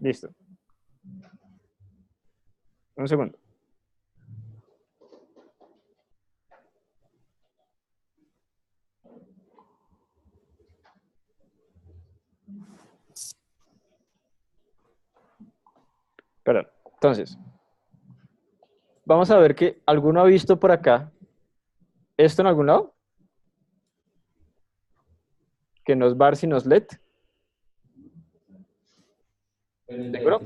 Listo. Un segundo. Perdón. Entonces, vamos a ver que alguno ha visto por acá esto en algún lado. Que no es bar, sino es LED. ¿Seguro?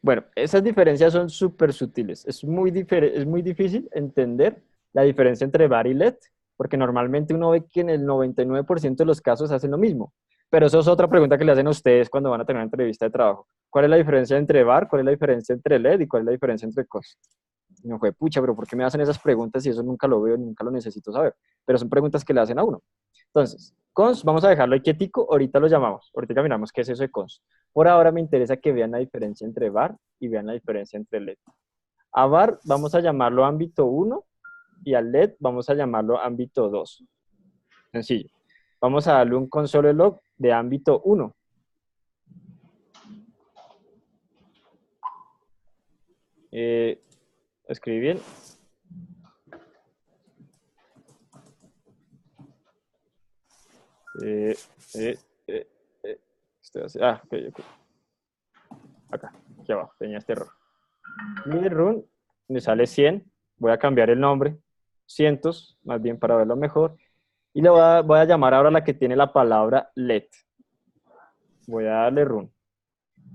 Bueno, esas diferencias son súper sutiles. Es muy difícil entender la diferencia entre bar y LED, porque normalmente uno ve que en el 99% de los casos hacen lo mismo. Pero eso es otra pregunta que le hacen a ustedes cuando van a tener una entrevista de trabajo. ¿Cuál es la diferencia entre bar? ¿Cuál es la diferencia entre LED? ¿Y cuál es la diferencia entre COS? Y no fue, pucha, pero ¿por qué me hacen esas preguntas si eso nunca lo veo, nunca lo necesito saber? Pero son preguntas que le hacen a uno. Entonces, cons, vamos a dejarlo ahí quietico, ahorita lo llamamos, ahorita miramos qué es eso de cons. Por ahora me interesa que vean la diferencia entre var y vean la diferencia entre LED. A var vamos a llamarlo ámbito 1 y al LED vamos a llamarlo ámbito 2. Sencillo. Vamos a darle un console log de ámbito 1. Escribí bien. Estoy así. Ok. Acá, aquí abajo, tenía este error. Mi run me sale 100. Voy a cambiar el nombre. Cientos, más bien para verlo mejor. Y le voy a llamar ahora la que tiene la palabra LED. Voy a darle run.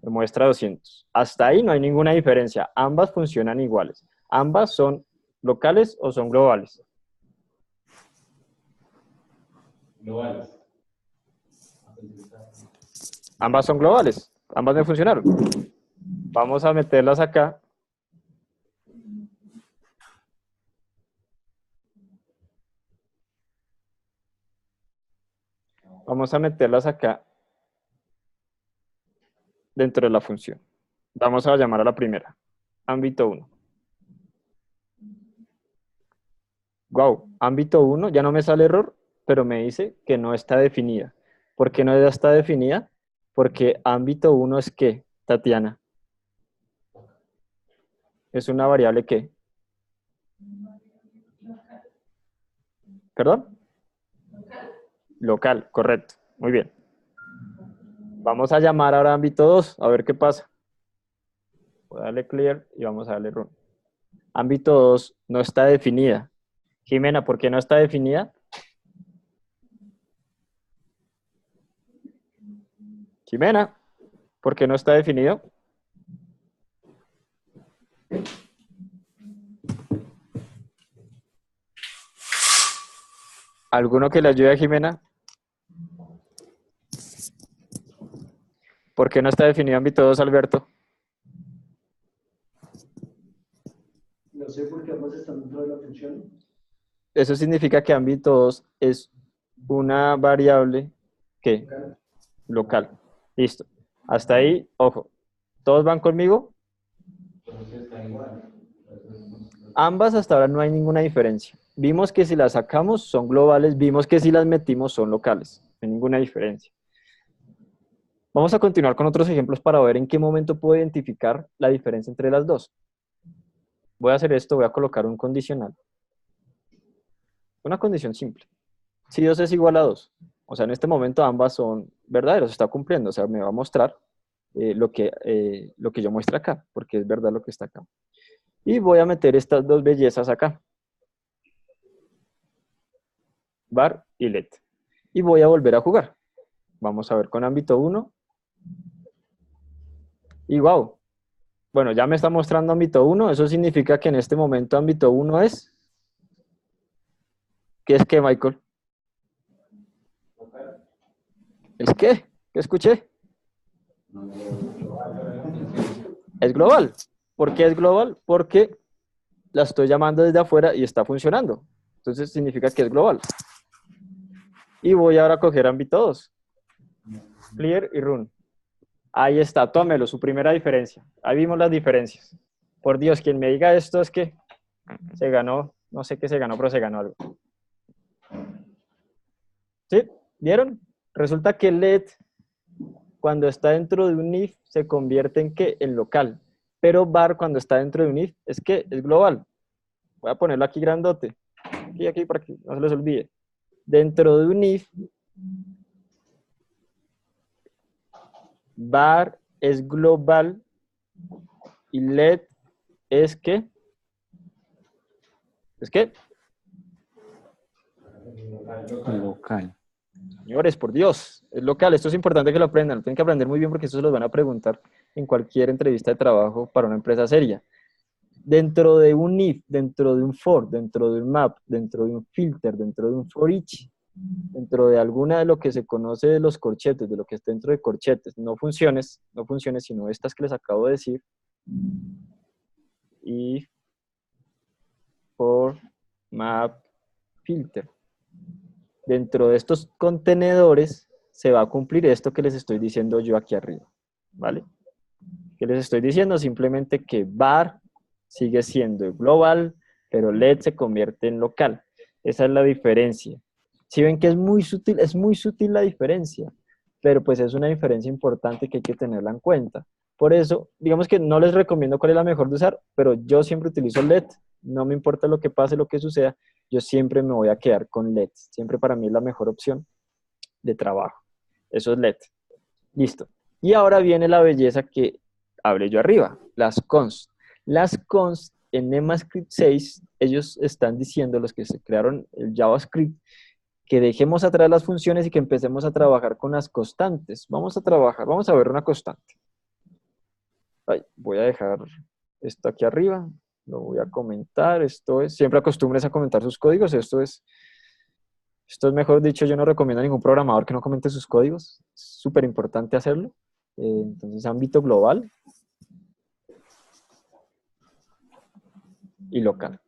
Me muestra 200. Hasta ahí no hay ninguna diferencia. Ambas funcionan iguales. Ambas son locales o son globales. Globales. Ambas son globales. Ambas me funcionaron. Vamos a meterlas acá. Vamos a meterlas acá dentro de la función. Vamos a llamar a la primera. Ámbito 1. Wow, ámbito 1, ya no me sale error, pero me dice que no está definida. ¿Por qué no está definida? Porque ámbito 1 es ¿qué, Tatiana? Es una variable ¿qué? ¿Perdón? Local, correcto. Muy bien. Vamos a llamar ahora a ámbito 2, a ver qué pasa. Voy a darle clear y vamos a darle run. Ámbito 2 no está definida. Jimena, ¿por qué no está definida? Jimena, ¿por qué no está definido? ¿Alguno que le ayude a Jimena? ¿Por qué no está definido ámbito 2, Alberto? No sé por qué ambas están dentro de la función. Eso significa que ámbito 2 es una variable ¿qué? Local. Listo. Hasta ahí, ojo. ¿Todos van conmigo? Entonces está igual. Ambas hasta ahora no hay ninguna diferencia. Vimos que si las sacamos son globales, vimos que si las metimos son locales. No hay ninguna diferencia. Vamos a continuar con otros ejemplos para ver en qué momento puedo identificar la diferencia entre las dos. Voy a hacer esto, voy a colocar un condicional. Una condición simple. Si 2 es igual a 2, o sea, en este momento ambas son verdaderas, está cumpliendo, o sea, me va a mostrar lo que yo muestro acá, porque es verdad lo que está acá. Y voy a meter estas dos bellezas acá. Var y LED. Y voy a volver a jugar. Vamos a ver con ámbito 1. Y wow. Bueno, ya me está mostrando ámbito 1. Eso significa que en este momento ámbito 1 es... ¿Qué es qué, Michael? ¿Es qué? ¿Qué escuché? Es global. ¿Por qué es global? Porque la estoy llamando desde afuera y está funcionando. Entonces significa que es global. Y voy ahora a coger ámbito 2. Clear y run. Ahí está, tómelo, su primera diferencia. Ahí vimos las diferencias. Por Dios, quien me diga esto es que se ganó, no sé qué se ganó, pero se ganó algo. ¿Sí? ¿Vieron? Resulta que LED cuando está dentro de un if se convierte en ¿qué? En local. Pero var cuando está dentro de un if es que es global. Voy a ponerlo aquí grandote. Aquí, para que no se les olvide. Dentro de un if, var es global y let es ¿qué? ¿Es qué? Local. Señores, por Dios, es local. Esto es importante que lo aprendan. Lo tienen que aprender muy bien porque esto se los van a preguntar en cualquier entrevista de trabajo para una empresa seria. Dentro de un if, dentro de un for, dentro de un map, dentro de un filter, dentro de un for each, dentro de alguna de lo que se conoce de los corchetes, de lo que está dentro de corchetes, no funciones, sino estas que les acabo de decir, if, for, map, filter. Dentro de estos contenedores se va a cumplir esto que les estoy diciendo yo aquí arriba, ¿vale? ¿Qué les estoy diciendo? Simplemente que var sigue siendo global, pero let se convierte en local. Esa es la diferencia. Si ven que es muy sutil la diferencia, pero pues es una diferencia importante que hay que tenerla en cuenta. Por eso, digamos que no les recomiendo cuál es la mejor de usar, pero yo siempre utilizo let, no me importa lo que pase, lo que suceda, yo siempre me voy a quedar con let. Siempre para mí es la mejor opción de trabajo. Eso es let. Listo. Y ahora viene la belleza que hablé yo arriba, las const. Las const en ECMAScript 6, ellos están diciendo, los que se crearon el JavaScript, que dejemos atrás las funciones y que empecemos a trabajar con las constantes. Vamos a ver una constante. Ay, voy a dejar esto aquí arriba, lo voy a comentar. Esto es, siempre acostumbres a comentar sus códigos. Esto es mejor dicho, yo no recomiendo a ningún programador que no comente sus códigos. Es súper importante hacerlo. Entonces, ámbito global y local.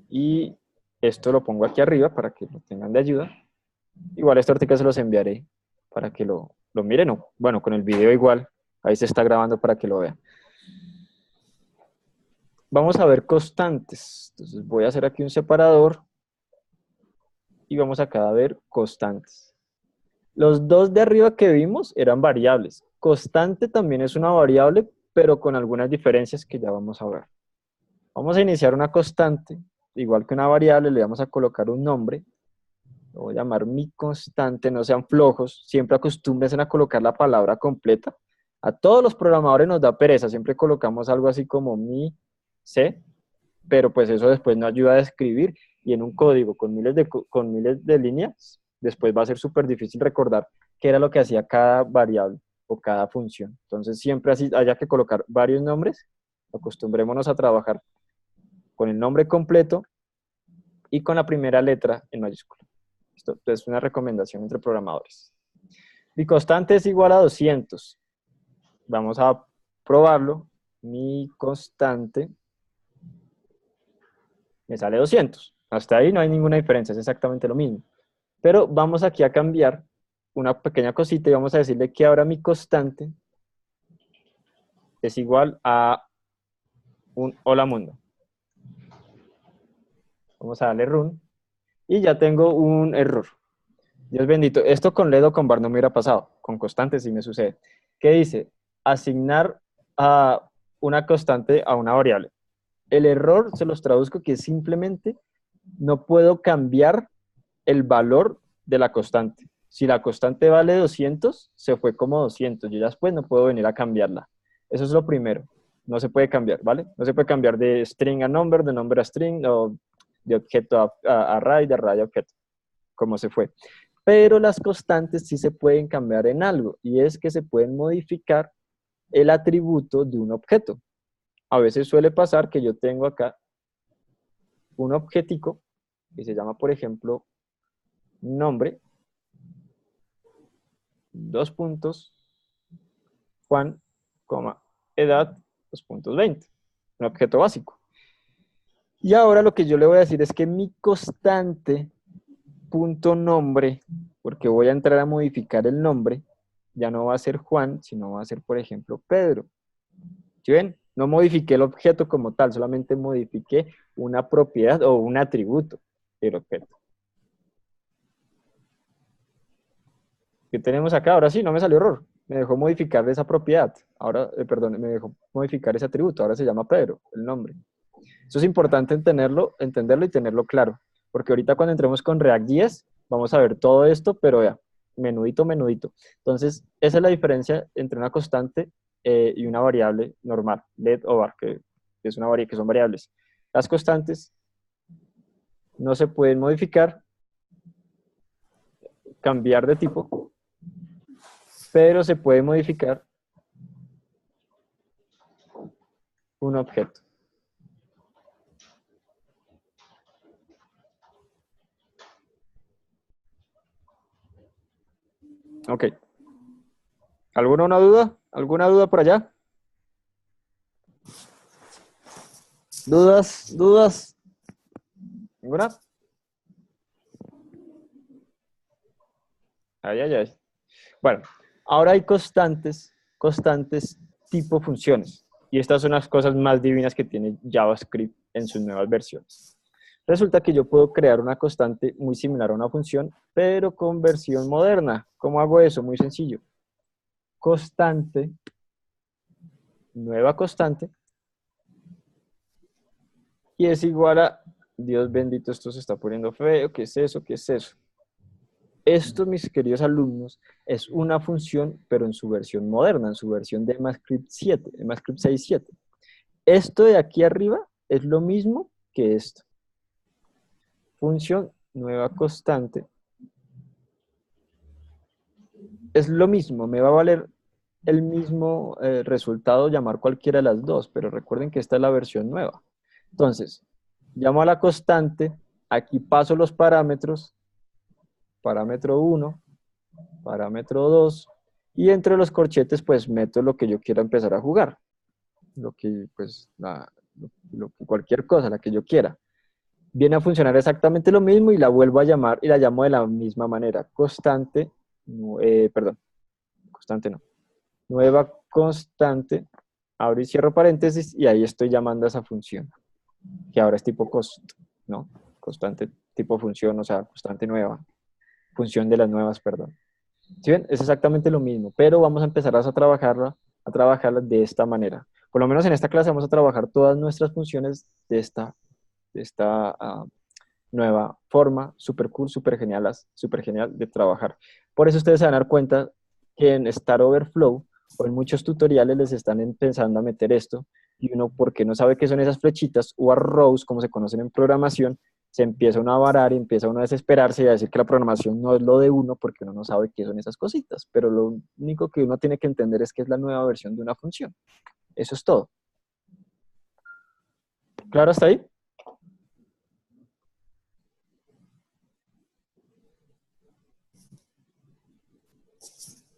Y esto lo pongo aquí arriba para que lo tengan de ayuda. Igual este artículo se los enviaré para que lo miren. O, bueno, con el video igual. Ahí se está grabando para que lo vean. Vamos a ver constantes. Entonces voy a hacer aquí un separador. Y vamos acá a ver constantes. Los dos de arriba que vimos eran variables. Constante también es una variable, pero con algunas diferencias que ya vamos a ver. Vamos a iniciar una constante, igual que una variable, le vamos a colocar un nombre. Lo voy a llamar mi constante, no sean flojos, siempre acostúmbrense a colocar la palabra completa. A todos los programadores nos da pereza, siempre colocamos algo así como mi c, pero pues eso después no ayuda a escribir, y en un código con miles de líneas, después va a ser súper difícil recordar qué era lo que hacía cada variable o cada función. Entonces siempre así haya que colocar varios nombres, acostumbrémonos a trabajar con el nombre completo y con la primera letra en mayúscula. Esto es una recomendación entre programadores. Mi constante es igual a 200. Vamos a probarlo. Mi constante me sale 200. Hasta ahí no hay ninguna diferencia, es exactamente lo mismo. Pero vamos aquí a cambiar una pequeña cosita y vamos a decirle que ahora mi constante es igual a un hola mundo. Vamos a darle run y ya tengo un error. Dios bendito, esto con LED o con bar no me hubiera pasado, con constante sí me sucede. ¿Qué dice? Asignar a una constante a una variable. El error se los traduzco que simplemente no puedo cambiar el valor de la constante. Si la constante vale 200, se fue como 200. Yo ya después no puedo venir a cambiarla. Eso es lo primero. No se puede cambiar, ¿vale? No se puede cambiar de string a number, de number a string, o de objeto a array, de array a objeto, como se fue. Pero las constantes sí se pueden cambiar en algo, y es que se pueden modificar el atributo de un objeto. A veces suele pasar que yo tengo acá un objetico que se llama, por ejemplo, nombre, dos puntos, Juan, edad, 2.20, un objeto básico. Y ahora lo que yo le voy a decir es que mi constante punto nombre, porque voy a entrar a modificar el nombre, ya no va a ser Juan, sino va a ser, por ejemplo, Pedro. ¿Sí ven? No modifiqué el objeto como tal, solamente modifiqué una propiedad o un atributo del objeto. ¿Qué tenemos acá? Ahora sí, no me salió error. Me dejó modificar esa propiedad. Ahora, perdón, me dejó modificar ese atributo. Ahora se llama Pedro, el nombre. Eso es importante entenderlo y tenerlo claro. Porque ahorita cuando entremos con React.js, vamos a ver todo esto, pero vea, menudito, menudito. Entonces, esa es la diferencia entre una constante y una variable normal, let o var, que son variables. Las constantes no se pueden modificar, cambiar de tipo, pero se puede modificar un objeto. Ok. ¿Alguna duda? ¿Alguna duda por allá? ¿Dudas? ¿Dudas? ¿Ninguna? Ay, ay, ay. Bueno, ahora hay constantes tipo funciones. Y estas son las cosas más divinas que tiene JavaScript en sus nuevas versiones. Resulta que yo puedo crear una constante muy similar a una función, pero con versión moderna. ¿Cómo hago eso? Muy sencillo. Constante, nueva constante, y es igual a, Dios bendito, esto se está poniendo feo, ¿qué es eso? ¿Qué es eso? Esto, mis queridos alumnos, es una función, pero en su versión moderna, en su versión de ECMAScript 7, ECMAScript 6.7. Esto de aquí arriba es lo mismo que esto. Función nueva constante. Es lo mismo, me va a valer el mismo resultado llamar cualquiera de las dos, pero recuerden que esta es la versión nueva. Entonces, llamo a la constante, aquí paso los parámetros, parámetro 1, parámetro 2, y entre los corchetes pues meto lo que yo quiera empezar a jugar. Lo que, pues, cualquier cosa, la que yo quiera. Viene a funcionar exactamente lo mismo y la vuelvo a llamar y la llamo de la misma manera. Constante, perdón, constante no. Nueva constante, abro y cierro paréntesis y ahí estoy llamando a esa función, que ahora es tipo const, ¿no? Constante tipo función, o sea, constante nueva. Función de las nuevas, perdón. ¿Sí ven? Es exactamente lo mismo, pero vamos a empezar a trabajarla de esta manera. Por lo menos en esta clase vamos a trabajar todas nuestras funciones de esta nueva forma, super cool, super genial de trabajar. Por eso ustedes se van a dar cuenta que en Stack Overflow o en muchos tutoriales les están empezando a meter esto y uno, porque no sabe qué son esas flechitas o arrows, como se conocen en programación, se empieza uno a varar y empieza uno a desesperarse y a decir que la programación no es lo de uno porque uno no sabe qué son esas cositas. Pero lo único que uno tiene que entender es que es la nueva versión de una función. Eso es todo. ¿Claro hasta ahí?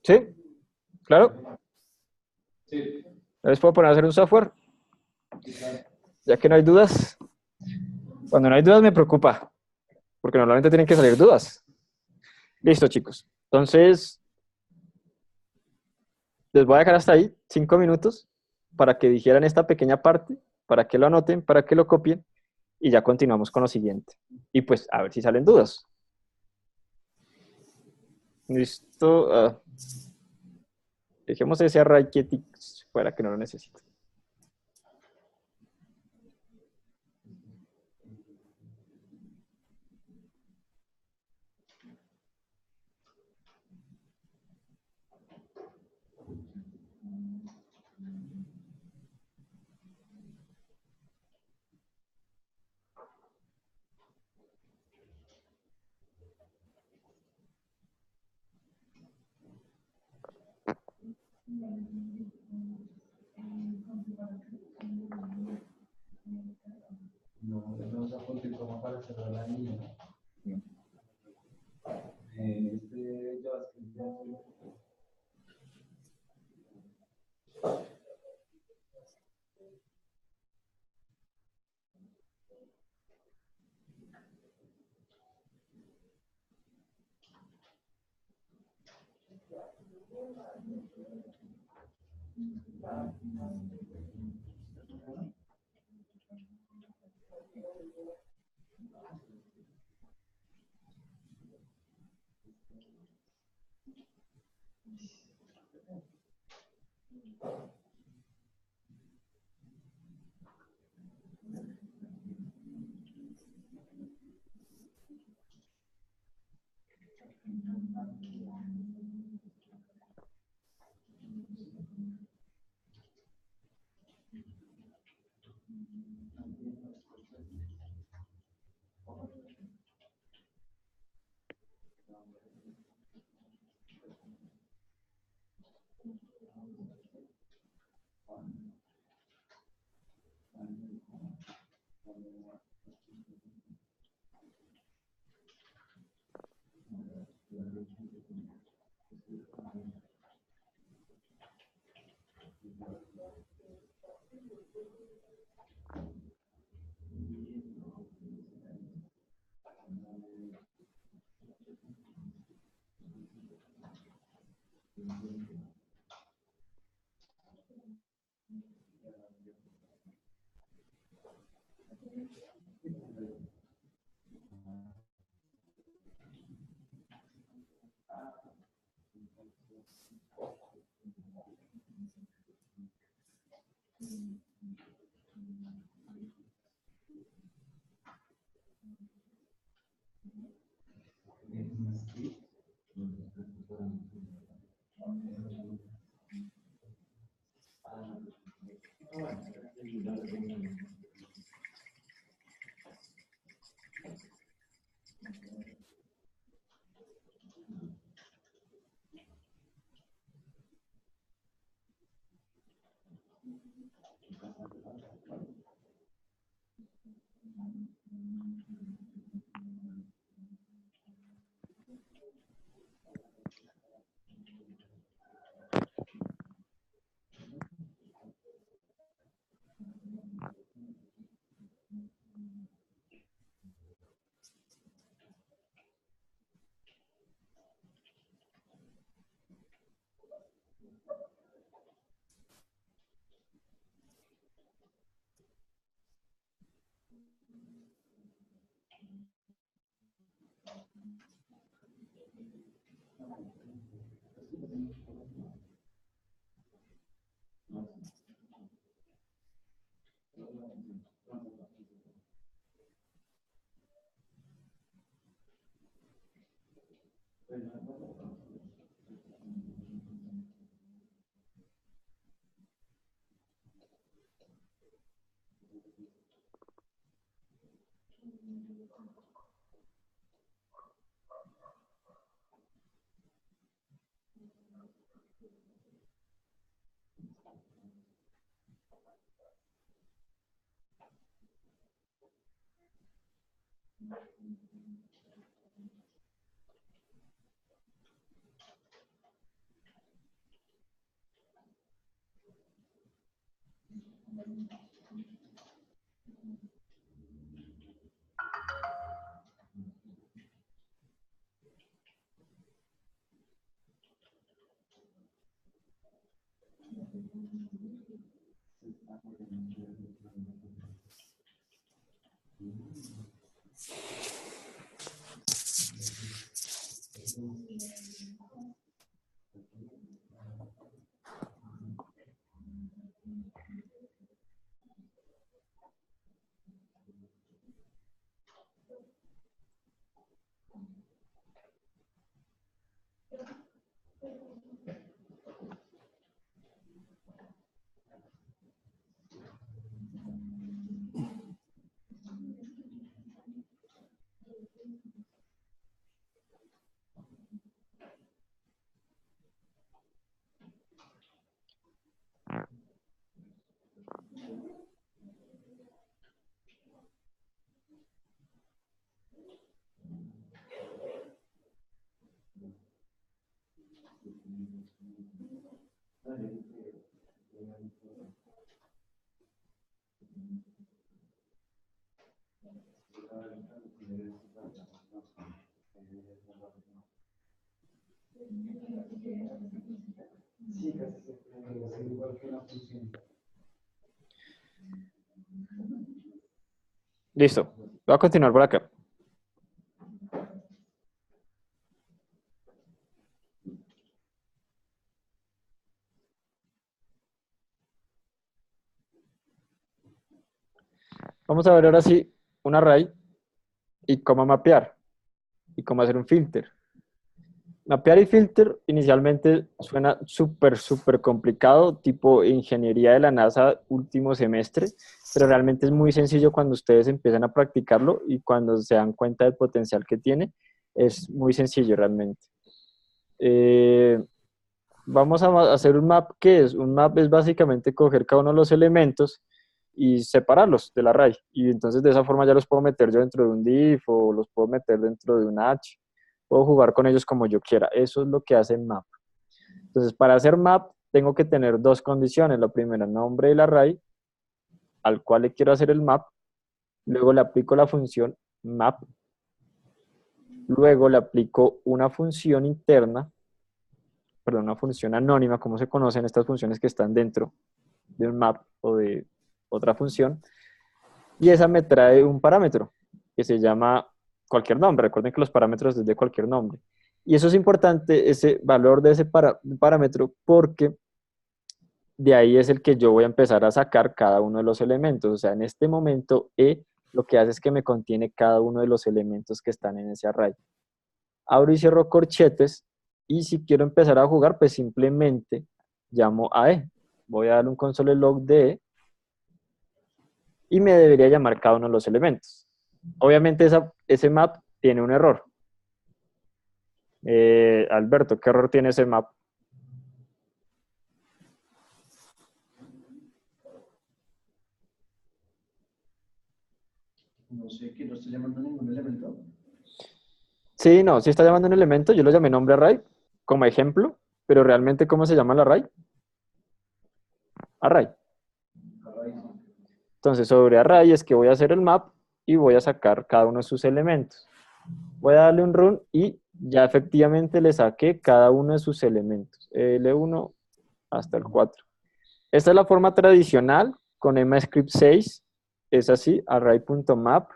¿Sí? ¿Claro? Sí, ¿Les puedo poner a hacer un software? Ya que no hay dudas. Cuando no hay dudas me preocupa, porque normalmente tienen que salir dudas. Listo, chicos. Entonces, les voy a dejar hasta ahí 5 minutos para que dijeran esta pequeña parte, para que lo anoten, para que lo copien y ya continuamos con lo siguiente. Y pues a ver si salen dudas. Listo. Dejemos ese array quietito para que no lo necesite. no, no se apunte como para cerrar la línea. Este JavaScript ya Sí, casi siempre es igual que una función. Listo. Voy a continuar por acá. Vamos a ver ahora sí un array y cómo mapear y cómo hacer un filter. Mapear y filter inicialmente suena súper complicado, tipo ingeniería de la NASA último semestre, pero realmente es muy sencillo cuando ustedes empiezan a practicarlo y cuando se dan cuenta del potencial que tiene, es muy sencillo realmente. Vamos a hacer un map. ¿Qué es? Un map es básicamente coger cada uno de los elementos y separarlos del array. Y entonces de esa forma ya los puedo meter yo dentro de un div o los puedo meter dentro de un H. puedo jugar con ellos como yo quiera. Eso es lo que hace map. Entonces, para hacer map, tengo que tener dos condiciones. La primera, nombre del array, al cual le quiero hacer el map. Luego le aplico la función map. Luego le aplico una función interna, perdón, una función anónima, como se conocen estas funciones que están dentro de un map o de otra función. Y esa me trae un parámetro que se llama cualquier nombre. Recuerden que los parámetros es de cualquier nombre. Y eso es importante, ese valor de ese parámetro, porque de ahí es el que yo voy a empezar a sacar cada uno de los elementos. O sea, en este momento, E lo que hace es que me contiene cada uno de los elementos que están en ese array. Abro y cierro corchetes, y si quiero empezar a jugar, pues simplemente llamo a E. Voy a darle un console log de E, y me debería llamar cada uno de los elementos. Obviamente ese map tiene un error. Alberto, ¿qué error tiene ese map? No sé, que no estoy llamando a ningún elemento. Sí, no, sí está llamando un elemento, yo lo llamé nombre array como ejemplo, pero realmente ¿cómo se llama el array? Array. Array. Entonces sobre array es que voy a hacer el map y voy a sacar cada uno de sus elementos. Voy a darle un run y ya efectivamente le saqué cada uno de sus elementos, L1 hasta el 4. Esta es la forma tradicional con EMAScript 6, es así, array.map,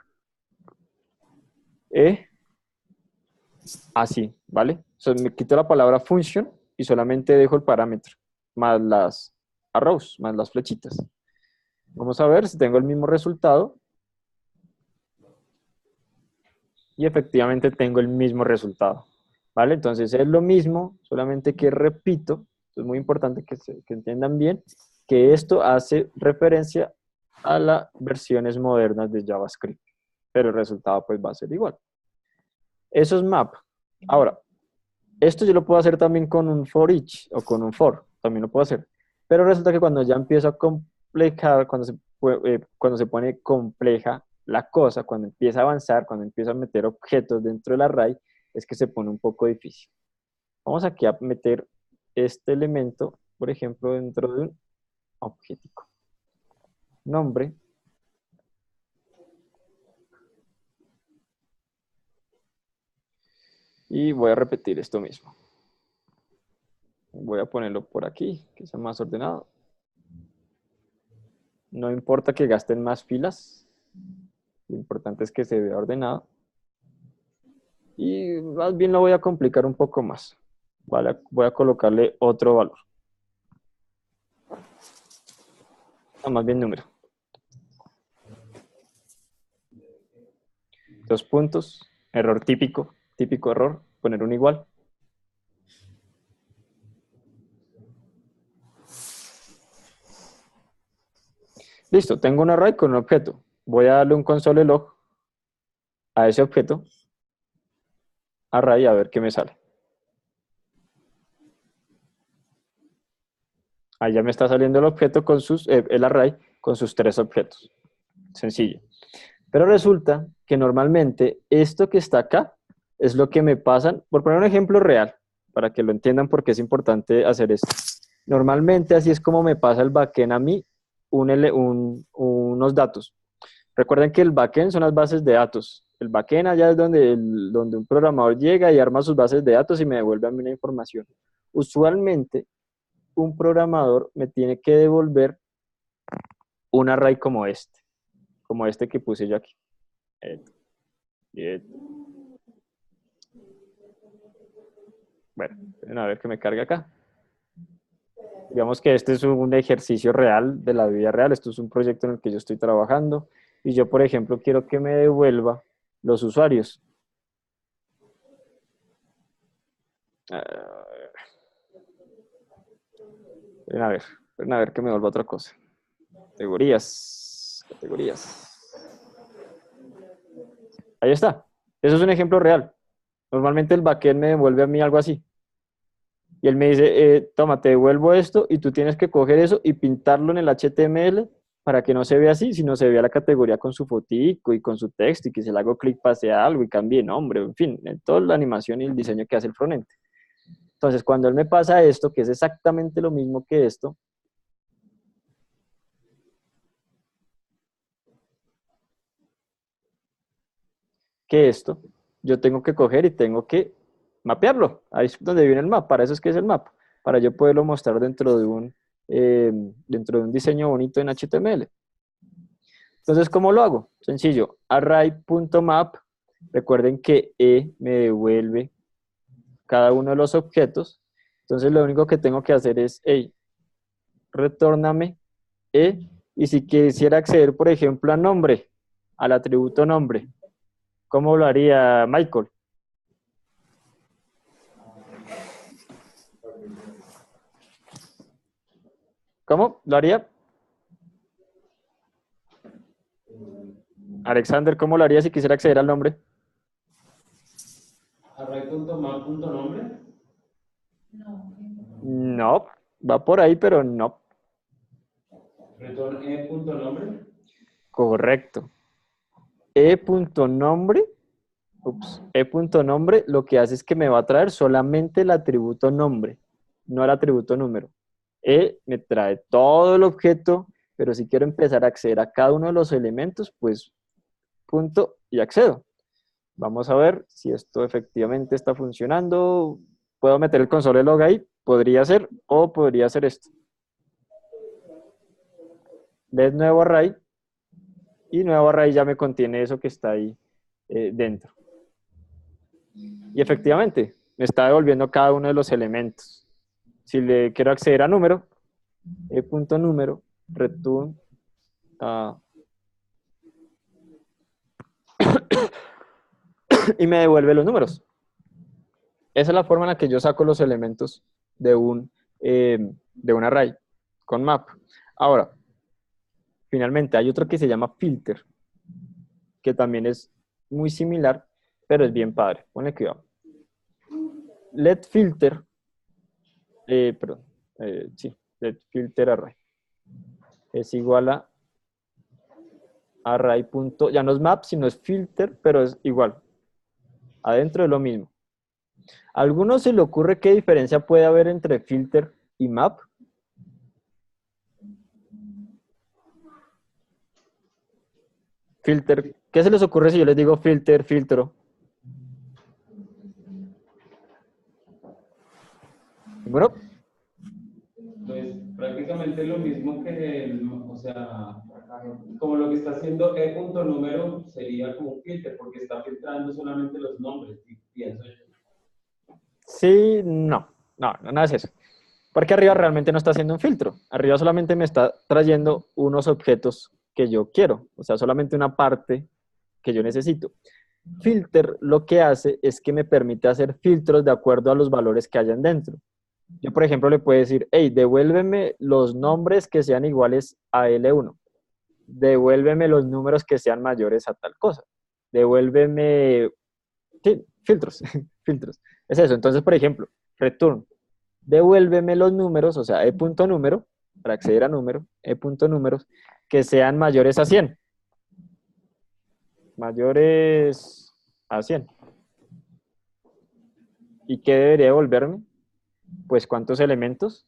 así, ¿vale? Entonces me quito la palabra function y solamente dejo el parámetro, más las arrows, más las flechitas. Vamos a ver si tengo el mismo resultado. Y efectivamente tengo el mismo resultado, ¿vale? Entonces es lo mismo, solamente que repito, es muy importante que entiendan bien, que esto hace referencia a las versiones modernas de JavaScript, pero el resultado pues va a ser igual. Eso es map. Ahora, esto yo lo puedo hacer también con un for each o con un for, también lo puedo hacer, pero resulta que cuando ya empiezo a complejar, cuando se pone compleja la cosa, cuando empieza a avanzar, cuando empiezo a meter objetos dentro del array, es que se pone un poco difícil. Vamos aquí a meter este elemento, por ejemplo, dentro de un objetico. Nombre. Y voy a repetir esto mismo. Voy a ponerlo por aquí, que sea más ordenado. No importa que gasten más filas, lo importante es que se vea ordenado. Y más bien lo voy a complicar un poco más. Vale, voy a colocarle otro valor. No, más bien número. 2 puntos. Error típico. Típico error. Poner un igual. Listo, tengo un array con un objeto. Voy a darle un console log a ese objeto. Array, a ver qué me sale. Ahí ya me está saliendo el objeto con el array con sus 3 objetos. Sencillo. Pero resulta que normalmente esto que está acá es lo que me pasan, por poner un ejemplo real, para que lo entiendan porque es importante hacer esto. Normalmente así es como me pasa el backend a mí unos datos. Recuerden que el backend son las bases de datos. El backend allá es donde un programador llega y arma sus bases de datos y me devuelve a mí una información. Usualmente un programador me tiene que devolver un array como este que puse yo aquí. Bueno, a ver que me cargue acá. Digamos que este es un ejercicio real de la vida real. Esto es un proyecto en el que yo estoy trabajando y yo, por ejemplo, quiero que me devuelva los usuarios. Ven a ver que me devuelva otra cosa. Categorías. Ahí está. Eso es un ejemplo real. Normalmente el backend me devuelve a mí algo así. Y él me dice, toma, te devuelvo esto y tú tienes que coger eso y pintarlo en el HTML para que no se vea así, sino se vea la categoría con su fotico y con su texto y que si le hago clic pase algo y cambie nombre, en fin, en toda la animación y el diseño que hace el frontend. Entonces, cuando él me pasa esto, que es exactamente lo mismo que esto, yo tengo que coger y tengo que mapearlo. Ahí es donde viene el map. Para eso es que es el map. Para yo poderlo mostrar dentro de un diseño bonito en HTML. Entonces, ¿cómo lo hago? Sencillo. Array.map. Recuerden que me devuelve cada uno de los objetos. Entonces, lo único que tengo que hacer es, hey, retórname y si quisiera acceder, por ejemplo, a nombre, al atributo nombre, ¿cómo lo haría Michael? ¿Cómo lo haría? Alexander, ¿cómo lo haría si quisiera acceder al nombre? Array.map.nombre. No, va por ahí, pero no. Return e.nombre. Correcto. E.nombre, E.nombre lo que hace es que me va a traer solamente el atributo nombre, no el atributo número. Me trae todo el objeto, pero si quiero empezar a acceder a cada uno de los elementos, pues punto y accedo. Vamos a ver si esto efectivamente está funcionando. ¿Puedo meter el console log ahí? Podría ser, o podría ser esto. Let nuevo array, y nuevo array ya me contiene eso que está ahí dentro. Y efectivamente, me está devolviendo cada uno de los elementos. Si le quiero acceder a número, e.número, return, y me devuelve los números. Esa es la forma en la que yo saco los elementos de un array con map. Ahora, finalmente hay otro que se llama filter, que también es muy similar, pero es bien padre. Ponle cuidado. Let filter, perdón, sí, let filter array es igual a array. Ya no es map, sino es filter, pero es igual. Adentro es lo mismo. ¿A alguno se le ocurre qué diferencia puede haber entre filter y map? Filter, ¿qué se les ocurre si yo les digo filter, filtro? Bueno, Pues prácticamente lo mismo que o sea, como lo que está haciendo e.número sería como un filter, porque está filtrando solamente los nombres, pienso yo. sí, no es eso. Porque arriba realmente no está haciendo un filtro. Arriba solamente me está trayendo unos objetos que yo quiero, o sea, solamente una parte que yo necesito. Filter lo que hace es que me permite hacer filtros de acuerdo a los valores que hayan dentro. Yo, por ejemplo, le puedo decir, hey, devuélveme los nombres que sean iguales a L1. Devuélveme los números que sean mayores a tal cosa. Devuélveme, sí, filtros, filtros. Es eso. Entonces, por ejemplo, return, devuélveme los números, o sea, e.número, para acceder a número, e.números, que sean mayores a 100. Mayores a 100. ¿Y qué debería devolverme? Pues, ¿cuántos elementos?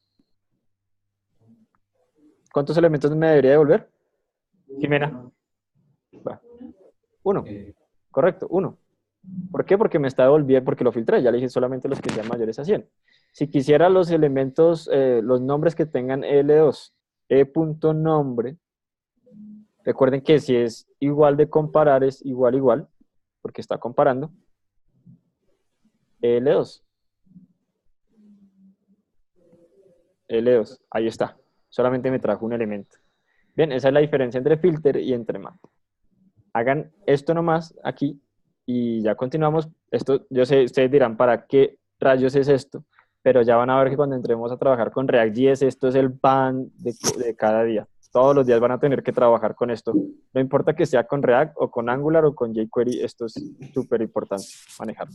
¿Cuántos elementos me debería devolver? Jimena. Va. 1. Correcto, 1. ¿Por qué? Porque me está devolviendo, porque lo filtré, ya le dije solamente los que sean mayores a 100. Si quisiera los elementos, los nombres que tengan L2, e.nombre, recuerden que si es igual de comparar es igual, porque está comparando, L2. L2, ahí está. Solamente me trajo un elemento. Bien, esa es la diferencia entre filter y entre map. Hagan esto nomás aquí y ya continuamos. Esto, yo sé, ustedes dirán, ¿para qué rayos es esto? Pero ya van a ver que cuando entremos a trabajar con React.js, esto es el pan de cada día. Todos los días van a tener que trabajar con esto. No importa que sea con React o con Angular o con jQuery, esto es súper importante manejar.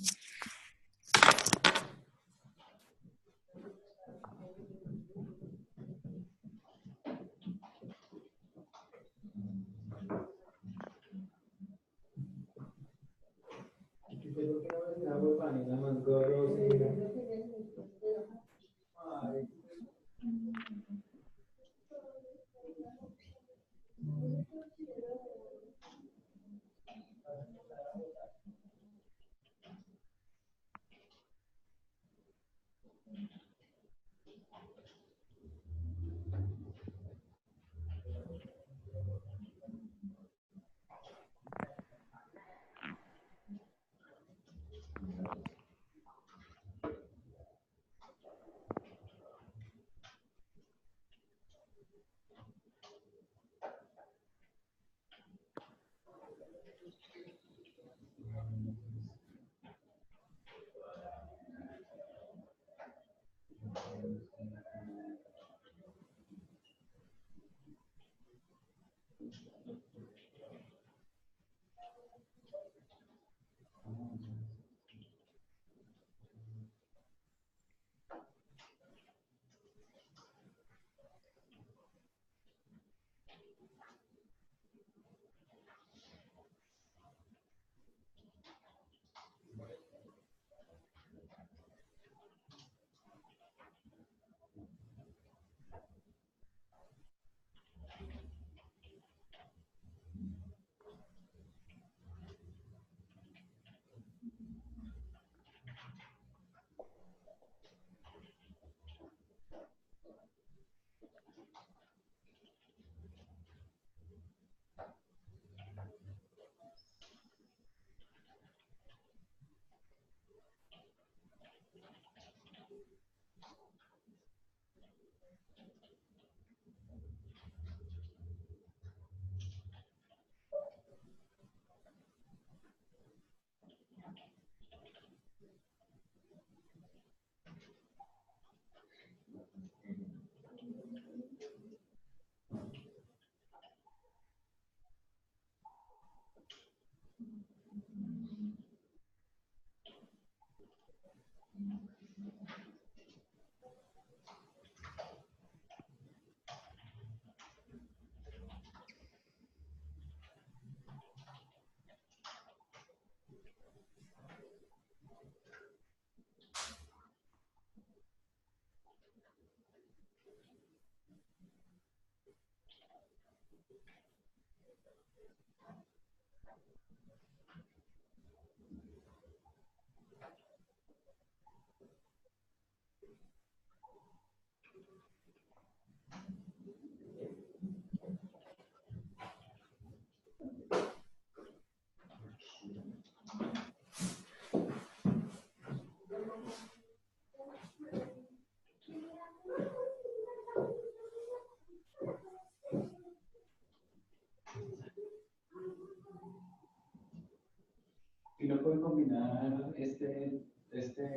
Y no puede combinar este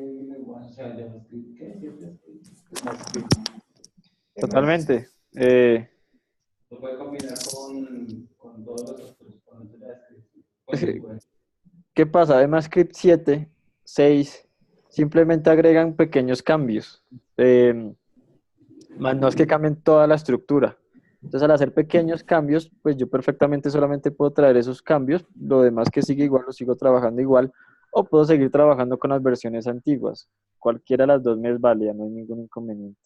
lenguaje, o sea, JavaScript, ¿qué? ¿Cierto? Totalmente. Lo puede combinar con todos los otros, con otros JavaScript. Es Pues sí que, puede. ¿qué pasa? Además, Script 7, 6, simplemente agregan pequeños cambios. Más no es que cambien toda la estructura. Entonces, al hacer pequeños cambios, pues yo perfectamente solamente puedo traer esos cambios. Lo demás que sigue igual, lo sigo trabajando igual. O puedo seguir trabajando con las versiones antiguas. Cualquiera de las dos me es válida, no hay ningún inconveniente.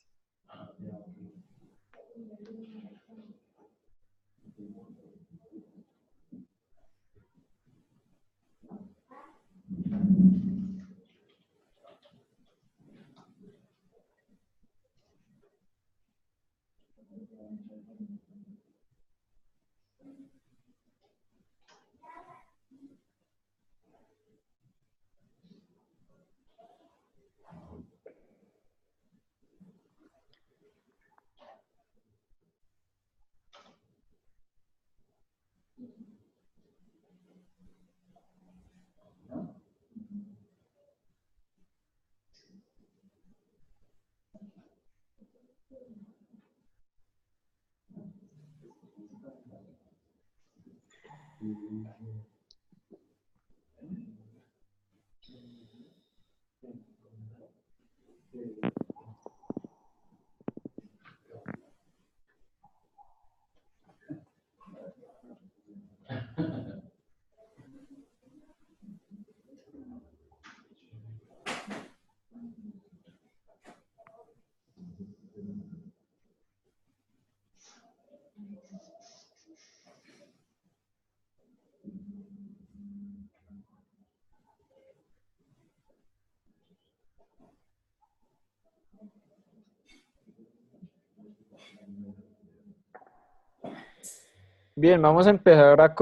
Bien, vamos a empezar ahora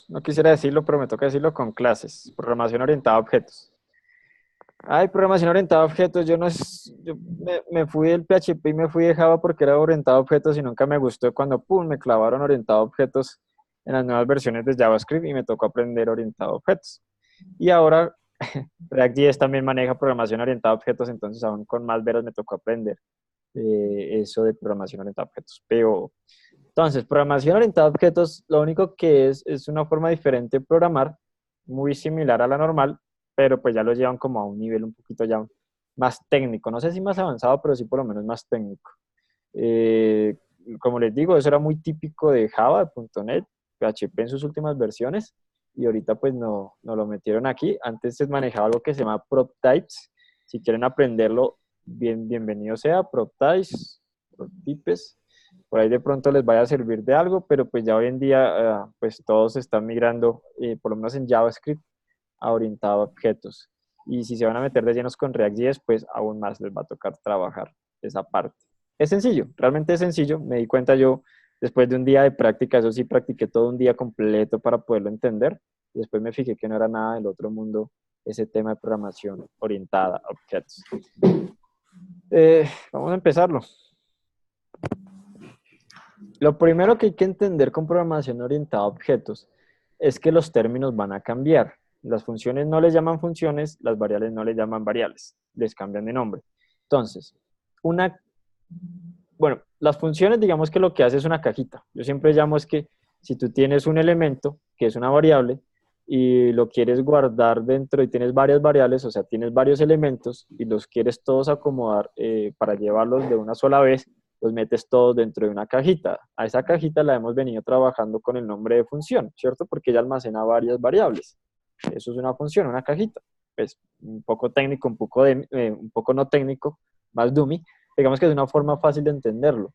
no quisiera decirlo, pero me toca decirlo, con clases, programación orientada a objetos. Ay, programación orientada a objetos, yo no es, yo me fui del PHP y me fui de Java porque era orientado a objetos y nunca me gustó cuando, pum, me clavaron orientado a objetos en las nuevas versiones de JavaScript y me tocó aprender orientado a objetos. Y ahora React.js también maneja programación orientada a objetos, entonces aún con más veras me tocó aprender eso de programación orientada a objetos, pero entonces, programación orientada a objetos, lo único que es una forma diferente de programar, muy similar a la normal, pero pues ya lo llevan como a un nivel un poquito ya más técnico. No sé si más avanzado, pero sí por lo menos más técnico. Eh, Como les digo, eso era muy típico de Java, de .NET, PHP en sus últimas versiones, y ahorita pues no lo metieron aquí. Antes se manejaba algo que se llama prop types. Si quieren aprenderlo, bienvenido sea, prop types, prop types. Por ahí de pronto les vaya a servir de algo, pero pues ya hoy en día pues todos están migrando, por lo menos en JavaScript, a orientado a objetos. Y si se van a meter de llenos con React.js, pues aún más les va a tocar trabajar esa parte. Es sencillo, realmente es sencillo. Me di cuenta yo, después de un día de práctica, eso sí, practiqué todo un día completo para poderlo entender. Y después me fijé que no era nada del otro mundo ese tema de programación orientada a objetos. Vamos a empezarlo. Lo primero que hay que entender con programación orientada a objetos es que los términos van a cambiar. Las funciones no les llaman funciones, las variables no les llaman variables, les cambian de nombre. Entonces, las funciones, digamos que lo que hace es una cajita. Yo siempre llamo es que si tú tienes un elemento, que es una variable, y lo quieres guardar dentro y tienes varias variables, o sea, tienes varios elementos y los quieres todos acomodar para llevarlos de una sola vez, los metes todos dentro de una cajita. A esa cajita la hemos venido trabajando con el nombre de función, ¿cierto? Porque ella almacena varias variables. Eso es una función, una cajita. Es un poco técnico, un poco no técnico, más dummy. Digamos que es una forma fácil de entenderlo.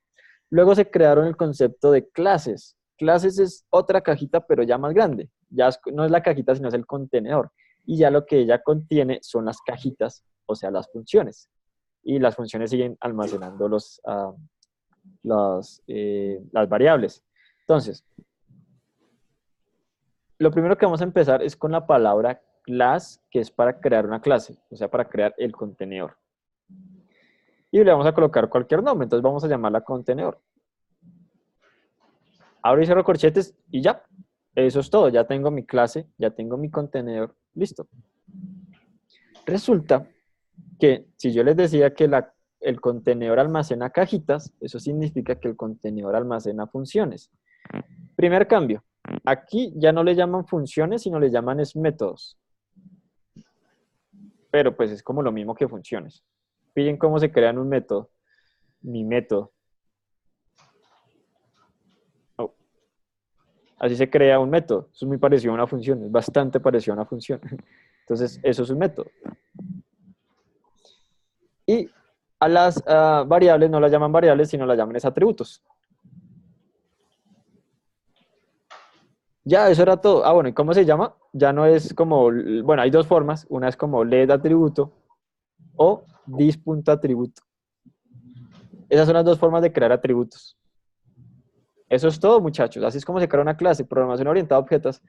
Luego se crearon el concepto de clases. Clases es otra cajita, pero ya más grande. Ya no es la cajita, sino es el contenedor. Y ya lo que ella contiene son las cajitas, o sea, las funciones. Y las funciones siguen almacenando las variables. Entonces, lo primero que vamos a empezar es con la palabra class, que es para crear una clase, o sea, para crear el contenedor. Y le vamos a colocar cualquier nombre, entonces vamos a llamarla contenedor. Abro y cierro corchetes y ya. Eso es todo, ya tengo mi clase, ya tengo mi contenedor, listo. Resulta que si yo les decía que el contenedor almacena cajitas, eso significa que el contenedor almacena funciones. Primer cambio, aquí ya no le llaman funciones, sino le llaman métodos. Pero pues es como lo mismo que funciones. Piden cómo se crean un método. Mi método. Oh. Así se crea un método. Eso es muy parecido a una función, es bastante parecido a una función. Entonces, eso es un método. Y a las variables no las llaman variables, sino las llaman atributos. Ya, eso era todo. Ah, bueno, ¿y cómo se llama? Ya no es como, bueno, hay dos formas. Una es como let atributo o this.atributo. Esas son las dos formas de crear atributos. Eso es todo, muchachos. Así es como se crea una clase, programación orientada a objetos,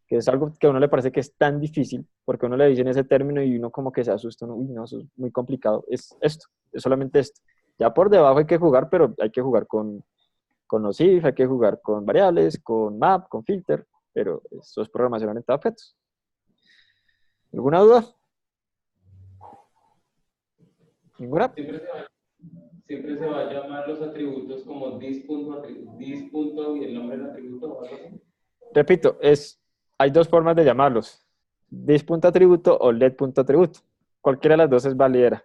que es algo que a uno le parece que es tan difícil, porque a uno le dicen ese término y uno como que se asusta, uy, no, eso es muy complicado. Es esto, es solamente esto. Ya por debajo hay que jugar, pero hay que jugar con los if, hay que jugar con variables, con map, con filter, pero eso es programación orientada a objetos. ¿Alguna duda? ¿Ninguna? Siempre se va a llamar los atributos como this punto y el nombre del atributo o algo así. Repito, hay dos formas de llamarlos. This.atributo o let.atributo. Cualquiera de las dos es válida.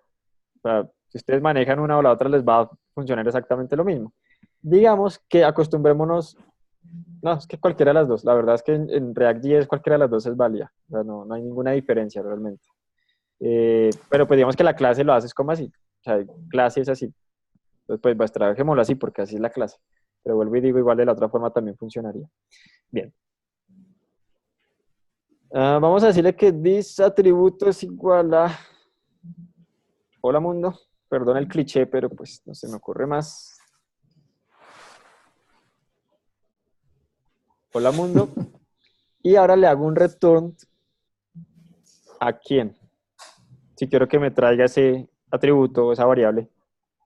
O sea, si ustedes manejan una o la otra, les va a funcionar exactamente lo mismo. Digamos que acostumbrémonos, no, es que cualquiera de las dos, la verdad es que en React.js cualquiera de las dos es válida, o sea, no hay ninguna diferencia realmente. Pero pues digamos que la clase lo haces como así, o sea, clase es así. Entonces pues trabajémoslo así porque así es la clase. Pero vuelvo y digo, igual de la otra forma también funcionaría. Bien. Vamos a decirle que this atributo es igual a... Hola mundo, perdón el cliché, pero pues no se me ocurre más. Hola mundo. Y ahora le hago un return a quién. Si quiero que me traiga ese atributo o esa variable,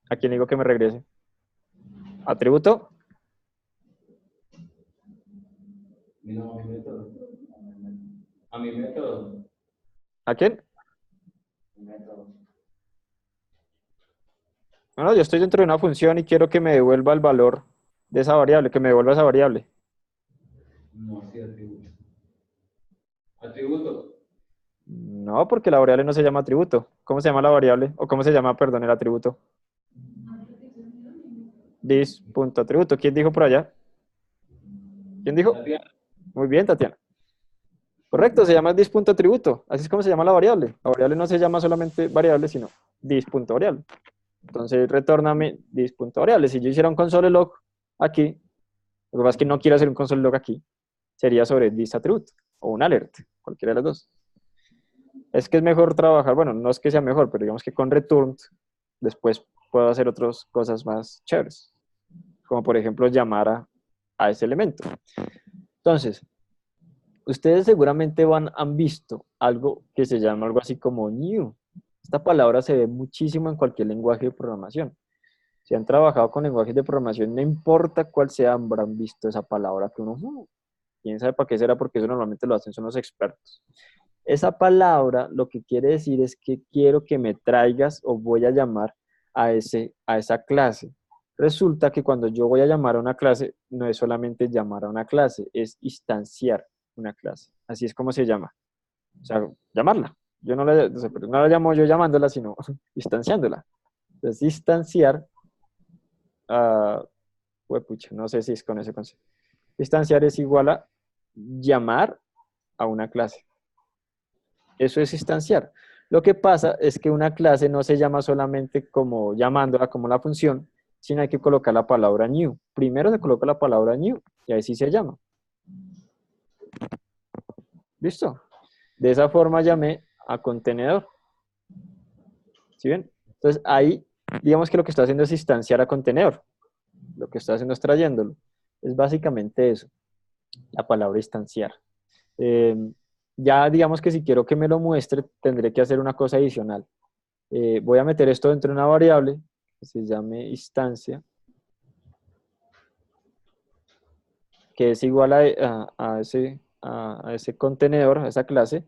¿a quién digo que me regrese? Atributo. No, a mi método. A mi método. ¿A quién? Bueno, yo estoy dentro de una función y quiero que me devuelva el valor de esa variable, que me devuelva esa variable. No, sí, atributo. Atributo. No, porque la variable no se llama atributo. ¿Cómo se llama la variable? O ¿cómo se llama, perdón, el atributo? This.atributo. ¿Quién dijo por allá? ¿Quién dijo? Tatiana. Muy bien, Tatiana. Correcto, se llama this.atributo. Así es como se llama la variable. La variable no se llama solamente variable, sino this.variable. Entonces, retórname this.variable. Si yo hiciera un console log aquí, lo que pasa es que no quiero hacer un console log aquí, sería sobre this attribute o un alert, cualquiera de las dos. Es que es mejor trabajar, bueno, no es que sea mejor, pero digamos que con return después puedo hacer otras cosas más chéveres, como por ejemplo llamar a ese elemento. Entonces, ustedes seguramente han visto algo que se llama algo así como new. Esta palabra se ve muchísimo en cualquier lenguaje de programación. Si han trabajado con lenguajes de programación, no importa cuál sea, habrán visto esa palabra que uno, quién sabe para qué será, porque eso normalmente lo hacen son los expertos. Esa palabra lo que quiere decir es que quiero que me traigas o voy a llamar a esa clase. Resulta que cuando yo voy a llamar a una clase, no es solamente llamar a una clase, es instanciar una clase. Así es como se llama. O sea, llamarla. Yo no la, o sea, no la llamo yo llamándola, sino instanciándola. Entonces, instanciar, pucha, no sé si es con ese concepto. Instanciar es igual a llamar a una clase. Eso es instanciar. Lo que pasa es que una clase no se llama solamente como llamándola como la función, sino hay que colocar la palabra new. Primero se coloca la palabra new y ahí sí se llama. ¿Listo? De esa forma llamé a contenedor. ¿Sí ven? Entonces ahí, digamos que lo que está haciendo es instanciar a contenedor. Lo que está haciendo es trayéndolo. Es básicamente eso, la palabra instanciar. Eh, ya digamos que si quiero que me lo muestre, tendré que hacer una cosa adicional. Voy a meter esto dentro de una variable que se llame instancia, que es igual a ese contenedor, a esa clase,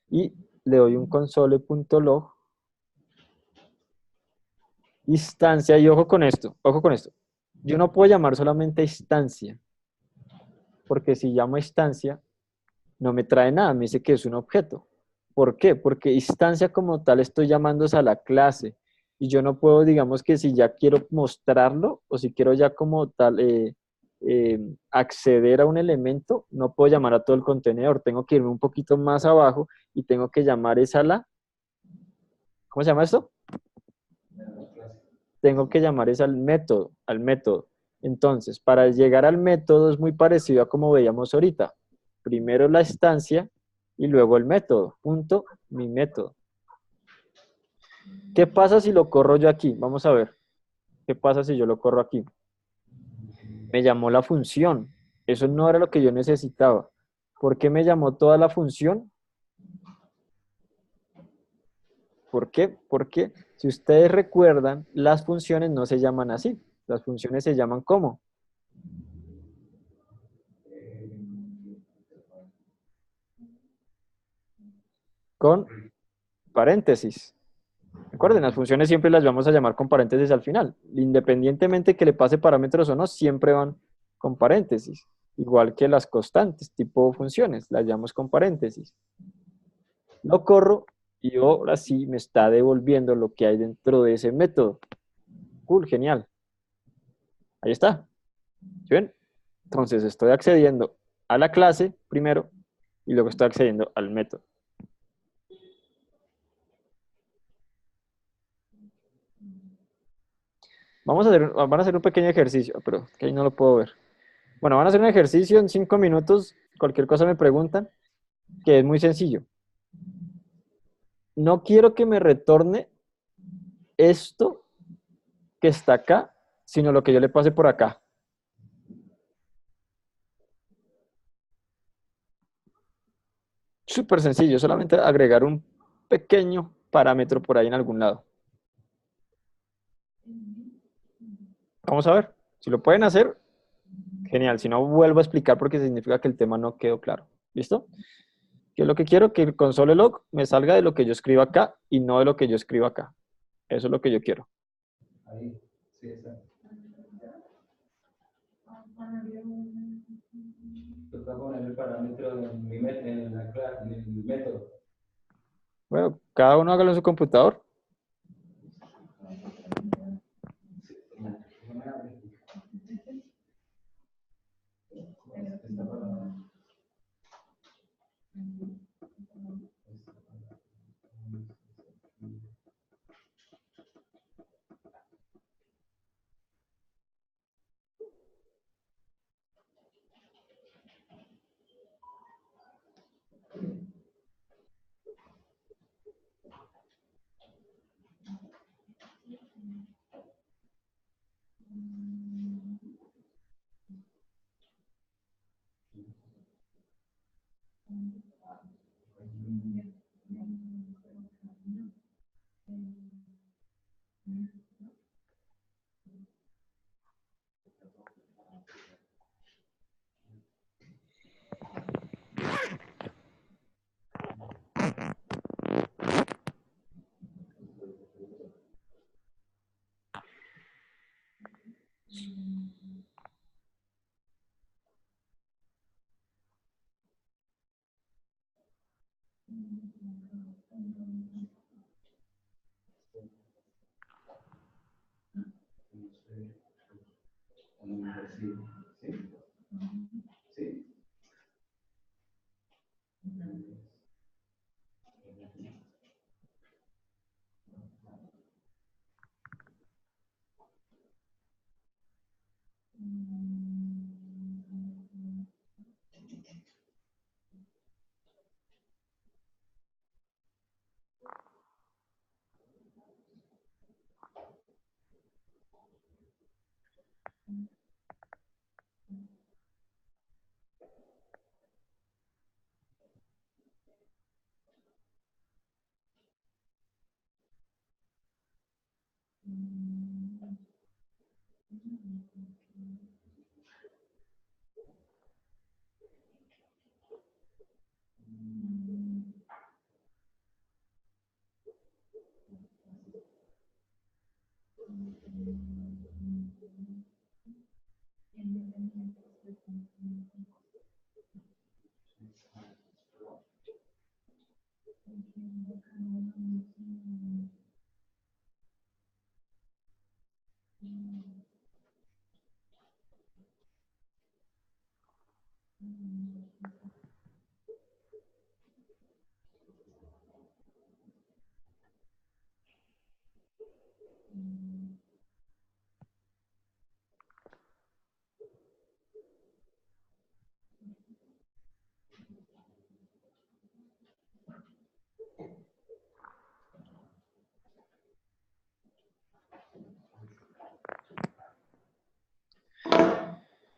y le doy un console.log instancia, y ojo con esto, ojo con esto. Yo no puedo llamar solamente a instancia, porque si llamo a instancia, no me trae nada, me dice que es un objeto. ¿Por qué? Porque instancia como tal estoy llamando a la clase y yo no puedo, digamos que si ya quiero mostrarlo o si quiero ya como tal acceder a un elemento, no puedo llamar a todo el contenedor, tengo que irme un poquito más abajo y tengo que llamar esa ¿cómo se llama esto? Tengo que llamar es al método. Entonces, para llegar al método es muy parecido a como veíamos ahorita. Primero la instancia y luego el método. Punto, mi método. ¿Qué pasa si lo corro yo aquí? Vamos a ver. ¿Qué pasa si yo lo corro aquí? Me llamó la función. Eso no era lo que yo necesitaba. ¿Por qué me llamó toda la función? ¿Por qué? Porque si ustedes recuerdan, las funciones no se llaman así. Las funciones se llaman ¿cómo? Con paréntesis. Recuerden, las funciones siempre las vamos a llamar con paréntesis al final. Independientemente que le pase parámetros o no, siempre van con paréntesis. Igual que las constantes, tipo funciones, las llamamos con paréntesis. Lo corro y ahora sí me está devolviendo lo que hay dentro de ese método. Cool, genial. Ahí está. ¿Sí ven? Entonces estoy accediendo a la clase primero y luego estoy accediendo al método. Van a hacer un pequeño ejercicio, pero que ahí no lo puedo ver. Bueno, van a hacer un ejercicio en 5 minutos. Cualquier cosa me preguntan, que es muy sencillo. No quiero que me retorne esto que está acá, sino lo que yo le pase por acá. súper sencillo, solamente agregar un pequeño parámetro por ahí en algún lado. Vamos a ver. Si lo pueden hacer, genial. Si no, vuelvo a explicar porque significa que el tema no quedó claro. ¿Listo? ¿Qué es lo que quiero? Que el console log me salga de lo que yo escribo acá y no de lo que yo escribo acá. Eso es lo que yo quiero. Ahí, sí, exacto. Toca poner el parámetro en, en el método. Bueno, cada uno hágalo en su computador.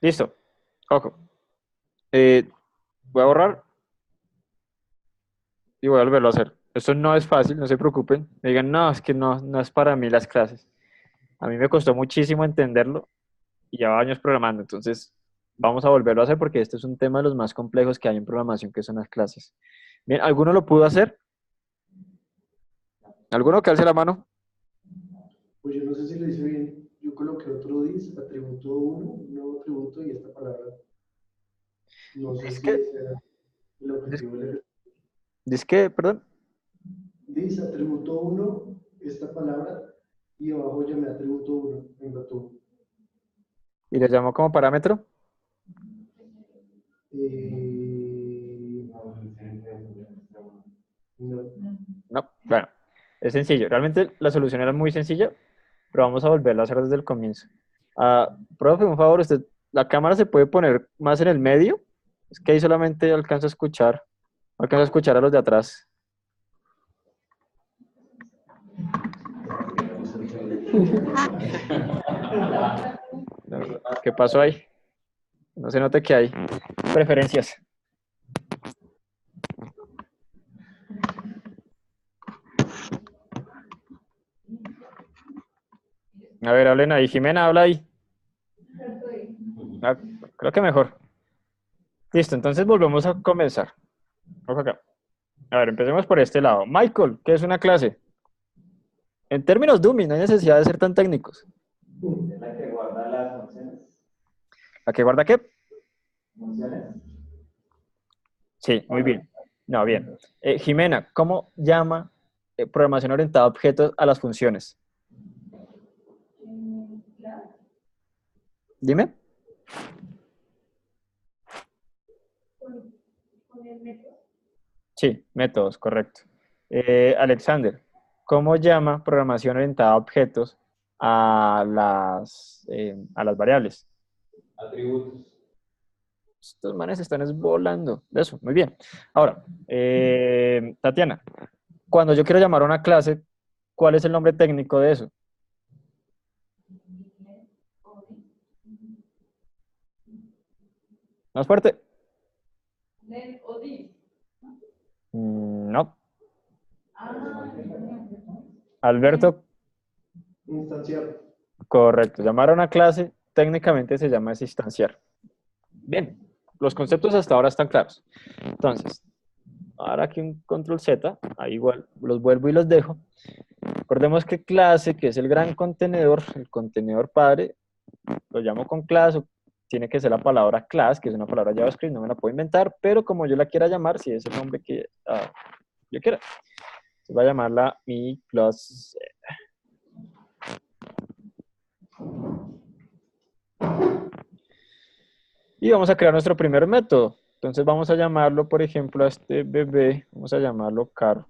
Listo. Ojo. Voy a borrar y voy a volverlo a hacer. Esto no es fácil, no se preocupen. Me digan, no, es que no es para mí las clases. A mí me costó muchísimo entenderlo y llevo años programando. Entonces, vamos a volverlo a hacer porque este es un tema de los más complejos que hay en programación, que son las clases. Bien, ¿alguno lo pudo hacer? ¿Alguno que alce la mano? Pues yo no sé si lo hice bien. Yo coloqué otro dis, atributo 1, un nuevo atributo y esta palabra. No sé Es si que, ese era el objetivo del ejercicio. ¿dice que, perdón? Dis, atributo 1, esta palabra, y abajo llamé atributo 1 en botón. ¿Y le llamó como parámetro? No. No, bueno, es sencillo. Realmente la solución era muy sencilla, pero vamos a volverlo a hacer desde el comienzo. Profe, un favor, usted, la cámara se puede poner más en el medio. Es que ahí solamente alcanzo a escuchar a los de atrás. ¿Qué pasó ahí? No se note que hay preferencias. A ver, hablen ahí. Jimena, habla ahí. Ah, creo que mejor. Listo, entonces volvemos a comenzar. Vamos acá. A ver, empecemos por este lado. Michael, ¿qué es una clase? En términos dummy, no hay necesidad de ser tan técnicos. Es la que guarda las funciones. ¿A qué guarda qué? ¿Funciones? Sí, muy bien. No, bien. Jimena, ¿cómo llama programación orientada a objetos a las funciones? Dime. Sí, métodos, correcto. Alexander, ¿cómo llama programación orientada a objetos a las variables? Atributos. Estos manes están volando. Eso, muy bien. Ahora, Tatiana, cuando yo quiero llamar a una clase, ¿cuál es el nombre técnico de eso? ¿Más fuerte? No. Alberto, Instanciar. correcto. Llamar a una clase técnicamente se llama es instanciar. Bien, los conceptos hasta ahora están claros. Entonces, ahora aquí un control Z, ahí igual los vuelvo y los dejo. Recordemos que clase, que es el gran contenedor, el contenedor padre, lo llamo con clase, tiene que ser la palabra class, que es una palabra JavaScript, no me la puedo inventar, pero como yo la quiera llamar, si es el nombre que yo quiera. Entonces voy a llamarla mi class. Y vamos a crear nuestro primer método. Entonces vamos a llamarlo, por ejemplo, a este bebé, vamos a llamarlo carro.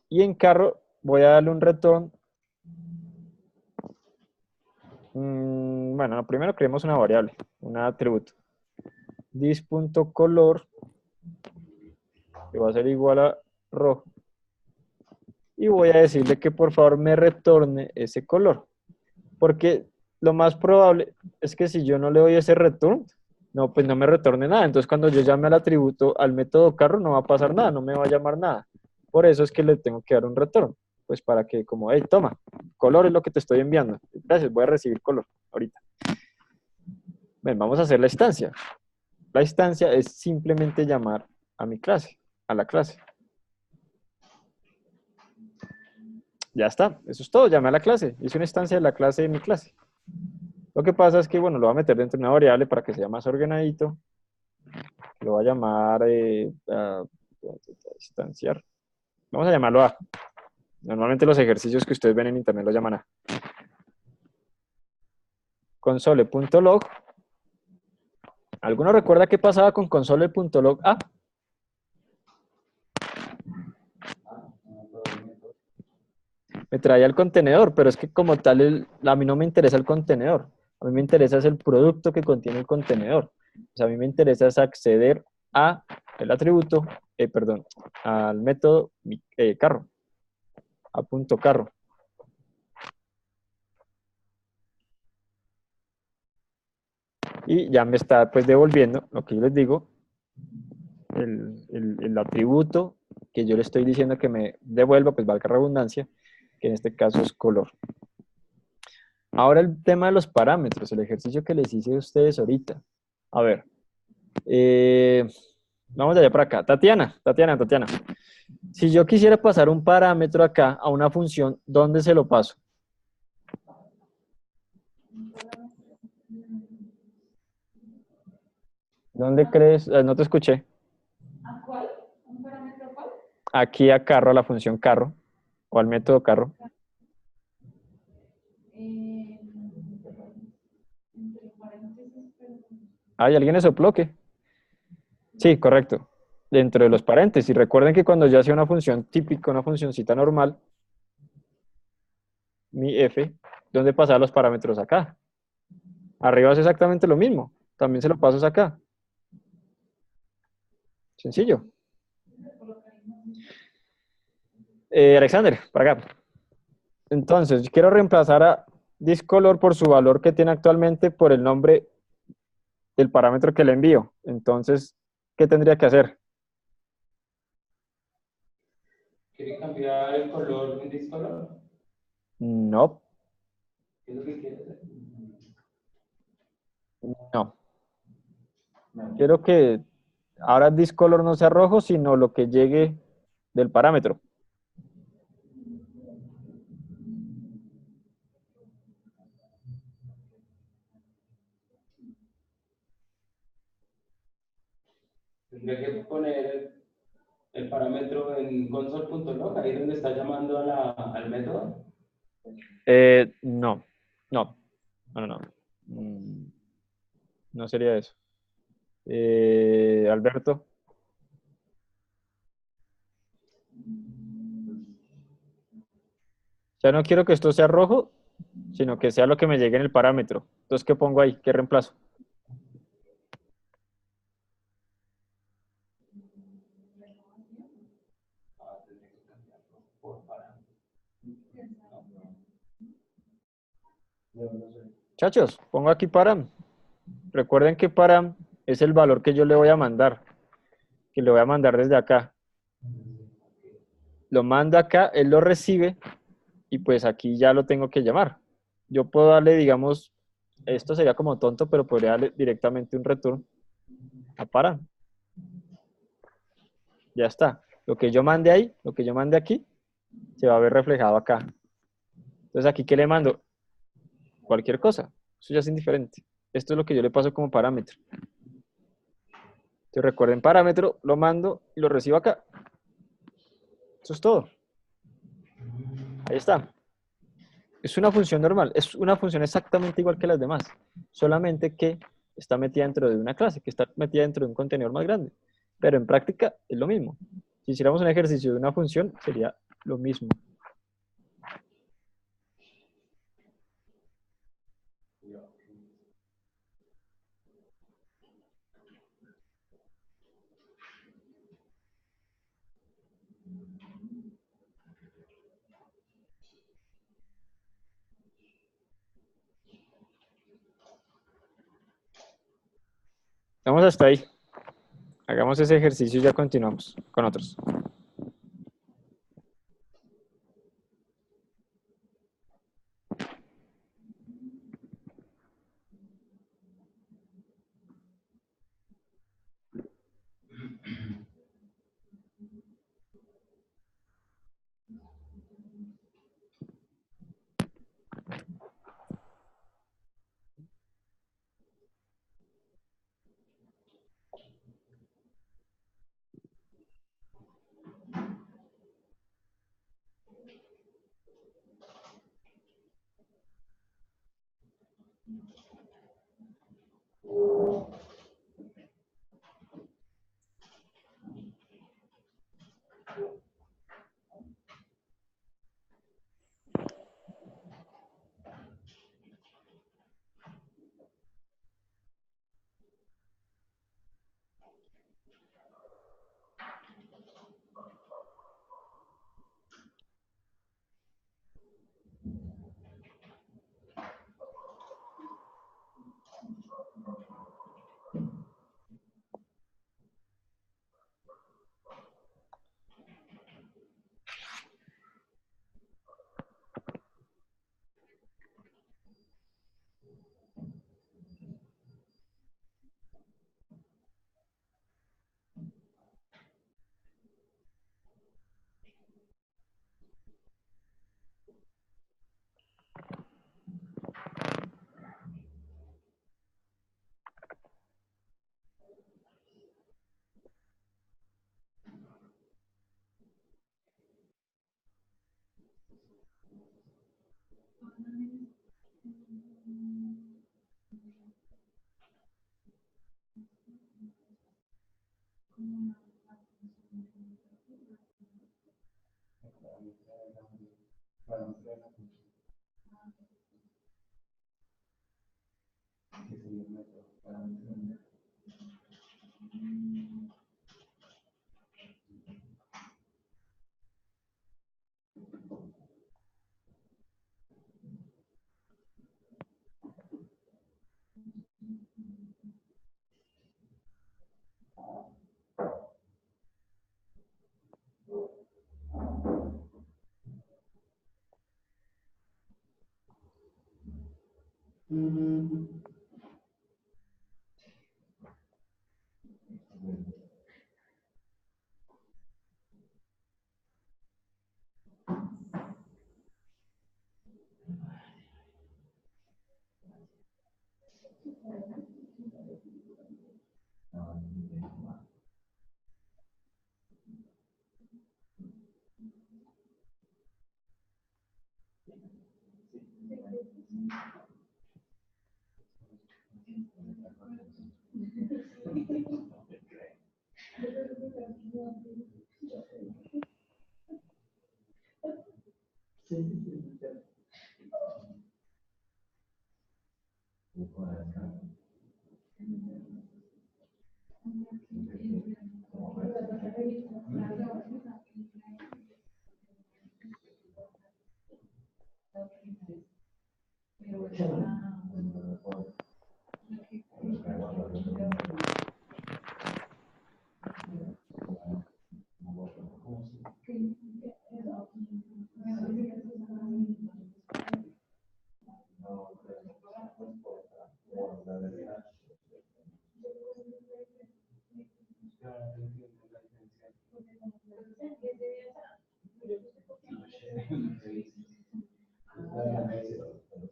Y en carro voy a darle un return. Bueno, primero creemos una variable, un atributo. This.color, que va a ser igual a rojo. Y voy a decirle que por favor me retorne ese color. Porque lo más probable es que si yo no le doy ese return, no, pues no me retorne nada. Entonces cuando yo llame al atributo, al método carro, no va a pasar nada, no me va a llamar nada. Por eso es que le tengo que dar un retorno. Pues para que como, hey, toma, color es lo que te estoy enviando. Gracias, voy a recibir color ahorita. Bien, vamos a hacer la instancia. La instancia es simplemente llamar a mi clase, a la clase. Ya está, eso es todo, llamé a la clase. Hice una instancia de la clase de mi clase. Lo que pasa es que, bueno, lo voy a meter dentro de una variable para que sea más ordenadito. Lo voy a llamar instanciar. Vamos a llamarlo A. Normalmente los ejercicios que ustedes ven en internet lo llaman A. Console.log. ¿Alguno recuerda qué pasaba con console.log A? Me traía el contenedor, pero es que como tal, a mí no me interesa el contenedor. A mí me interesa es el producto que contiene el contenedor. O sea, a mí me interesa es acceder a el atributo, perdón, al método carro, a punto carro. Y ya me está pues devolviendo lo que yo les digo, el atributo que yo le estoy diciendo que me devuelva, pues valga redundancia, que en este caso es color. Ahora el tema de los parámetros, el ejercicio que les hice a ustedes ahorita. A ver, vamos allá para acá. Tatiana. Si yo quisiera pasar un parámetro acá a una función, ¿dónde se lo paso? ¿Dónde crees? No te escuché. ¿A cuál? ¿Un parámetro cuál? Aquí a carro, a la función carro, o al método carro. Entre paréntesis, pero... ¿Hay alguien le sopló qué? Sí, correcto. Dentro de los paréntesis. Recuerden que cuando yo hacía una función típica, una funcioncita normal, mi f, ¿dónde pasaba los parámetros? Acá. Arriba es exactamente lo mismo. También se lo paso acá. Sencillo. Alexander, para acá. Entonces, yo quiero reemplazar a thisColor por su valor que tiene actualmente por el nombre del parámetro que le envío. Entonces, ¿qué tendría que hacer? ¿Quiere cambiar el color en discolor? No, ¿Qué es lo que quiere hacer? no. Quiero que ahora discolor no sea rojo, sino lo que llegue del parámetro. Tendría que poner el parámetro en console.log, ahí donde está llamando al método. No, no, no, no, no. No sería eso. Alberto, ya no quiero que esto sea rojo, sino que sea lo que me llegue en el parámetro. Entonces, ¿qué pongo ahí? ¿Qué reemplazo? Muchachos, pongo aquí param. Recuerden que param es el valor que yo le voy a mandar, que le voy a mandar desde acá. Lo mando acá, él lo recibe y pues aquí ya lo tengo que llamar. Yo puedo darle, digamos, esto sería como tonto, pero podría darle directamente un return a param. Ya está. Lo que yo mande ahí, lo que yo mande aquí, se va a ver reflejado acá. Entonces, aquí, ¿qué le mando? Cualquier cosa. Eso ya es indiferente. Esto es lo que yo le paso como parámetro. Entonces, recuerden parámetro, lo mando y lo recibo acá. Eso es todo. Ahí está. Es una función normal. Es una función exactamente igual que las demás. Solamente que está metida dentro de una clase, que está metida dentro de un contenedor más grande. Pero en práctica es lo mismo. Si hiciéramos un ejercicio de una función, sería lo mismo. Vamos hasta ahí. Hagamos ese ejercicio y ya continuamos con otros. Mm, sí, sí, sí.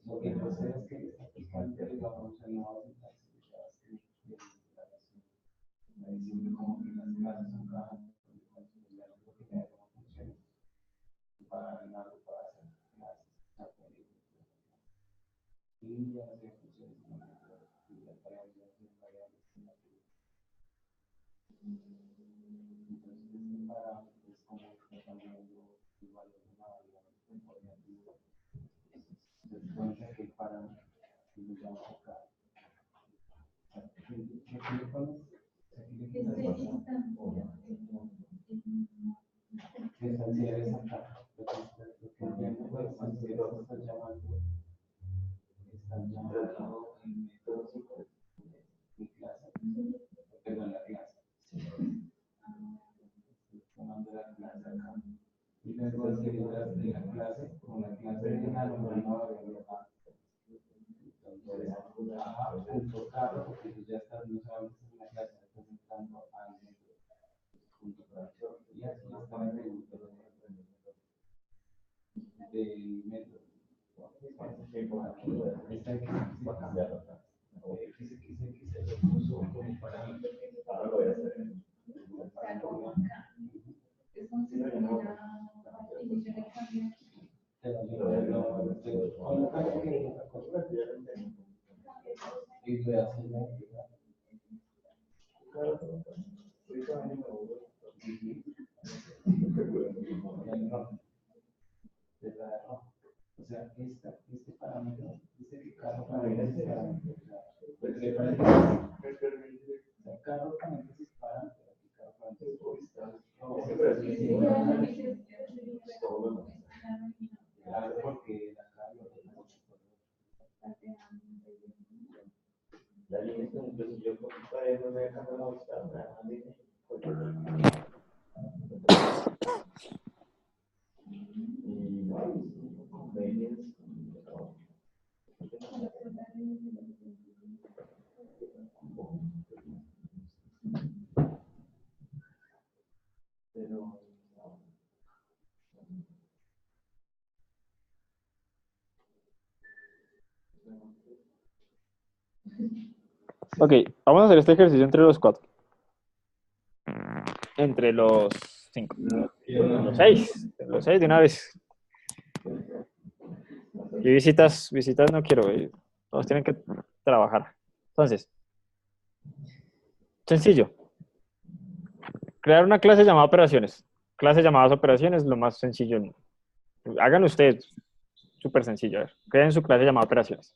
Lo que pasa es que esta parte, digamos, en la base de siempre como que las clases son cada uno lo que tiene como funciones para algo para hacer clases y ya hacer funciones como y las variables y variables. Entonces, para es como que está cambiando el valor de una variable informativa. Se cuenta que para lo llamo acá. ¿Qué pones? Estanciales acá. Lo que entiendo pues estanciales están llamando el método mi clase, perdón, la clase. Tomando la clase acá. Y luego derivar de la clase con la clase de la norma variable A. Entonces, ajá, punto carro, porque tú ya estás, no solamente en la clase, estás entrando al método. Punto carro. Y aquí está el atributo del método. Esta X va a cambiar acá. X se lo puso como parámetro. Ahora lo voy a hacer. Y le hacen la o sea, este parámetro, dice que cada paréntesis parámetro, cada paréntesis parámetro, cada paréntesis claro, porque la línea es como que si yo todavía no me dejan mostrar una línea. Y no hay convenios. Pero Ok, vamos a hacer este ejercicio entre los 4. Entre los 5. Los 6. Los 6 de una vez. Y visitas no quiero. Todos tienen que trabajar. Entonces, sencillo. Crear una clase llamada operaciones. Clases llamadas operaciones, lo más sencillo. Hagan ustedes. Súper sencillo. A ver, creen su clase llamada operaciones.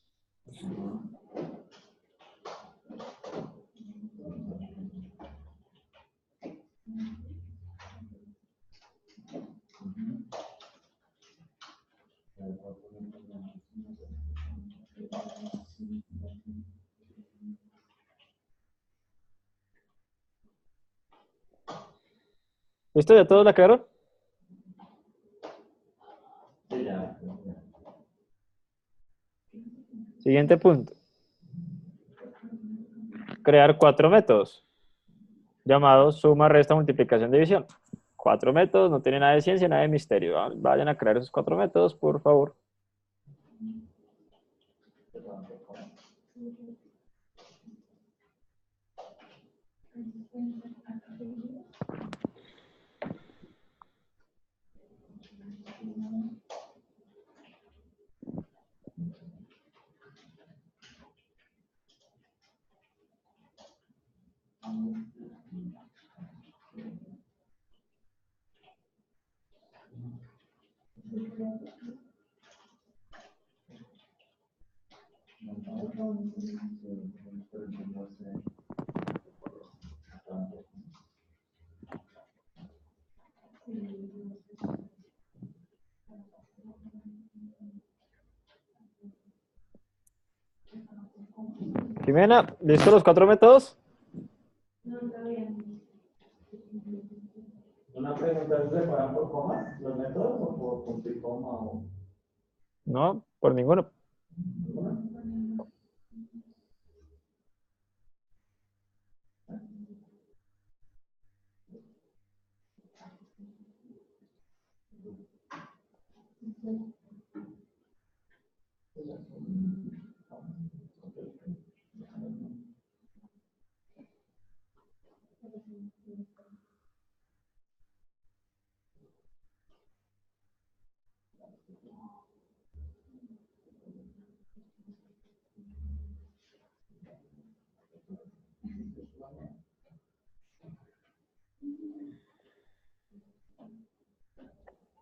¿Listo? ¿Ya todos la crearon? Siguiente punto. Crear 4 métodos llamados suma, resta, multiplicación, división. 4 métodos, no tiene nada de ciencia, nada de misterio. Vayan a crear esos 4 métodos, por favor. Jimena, ¿listo los 4 métodos? Una pregunta, ¿se separan por comas los métodos o por punto y coma? O... No, por ninguno.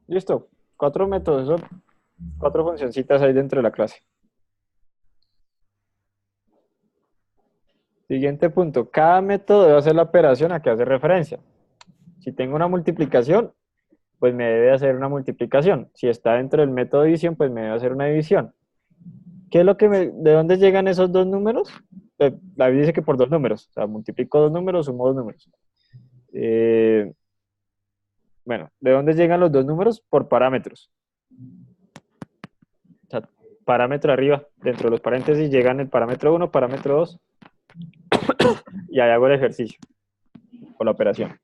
Listo. 4 métodos, son 4 funcioncitas ahí dentro de la clase. Siguiente punto. Cada método debe hacer la operación a que hace referencia. Si tengo una multiplicación, pues me debe hacer una multiplicación. Si está dentro del método de división, pues me debe hacer una división. ¿Qué es lo que de dónde llegan esos dos números? David dice que por 2 números. O sea, multiplico 2 números, sumo 2 números. Bueno, ¿de dónde llegan los 2 números? Por parámetros. O sea, parámetro arriba, dentro de los paréntesis llegan el parámetro 1, parámetro 2, y ahí hago el ejercicio o la operación.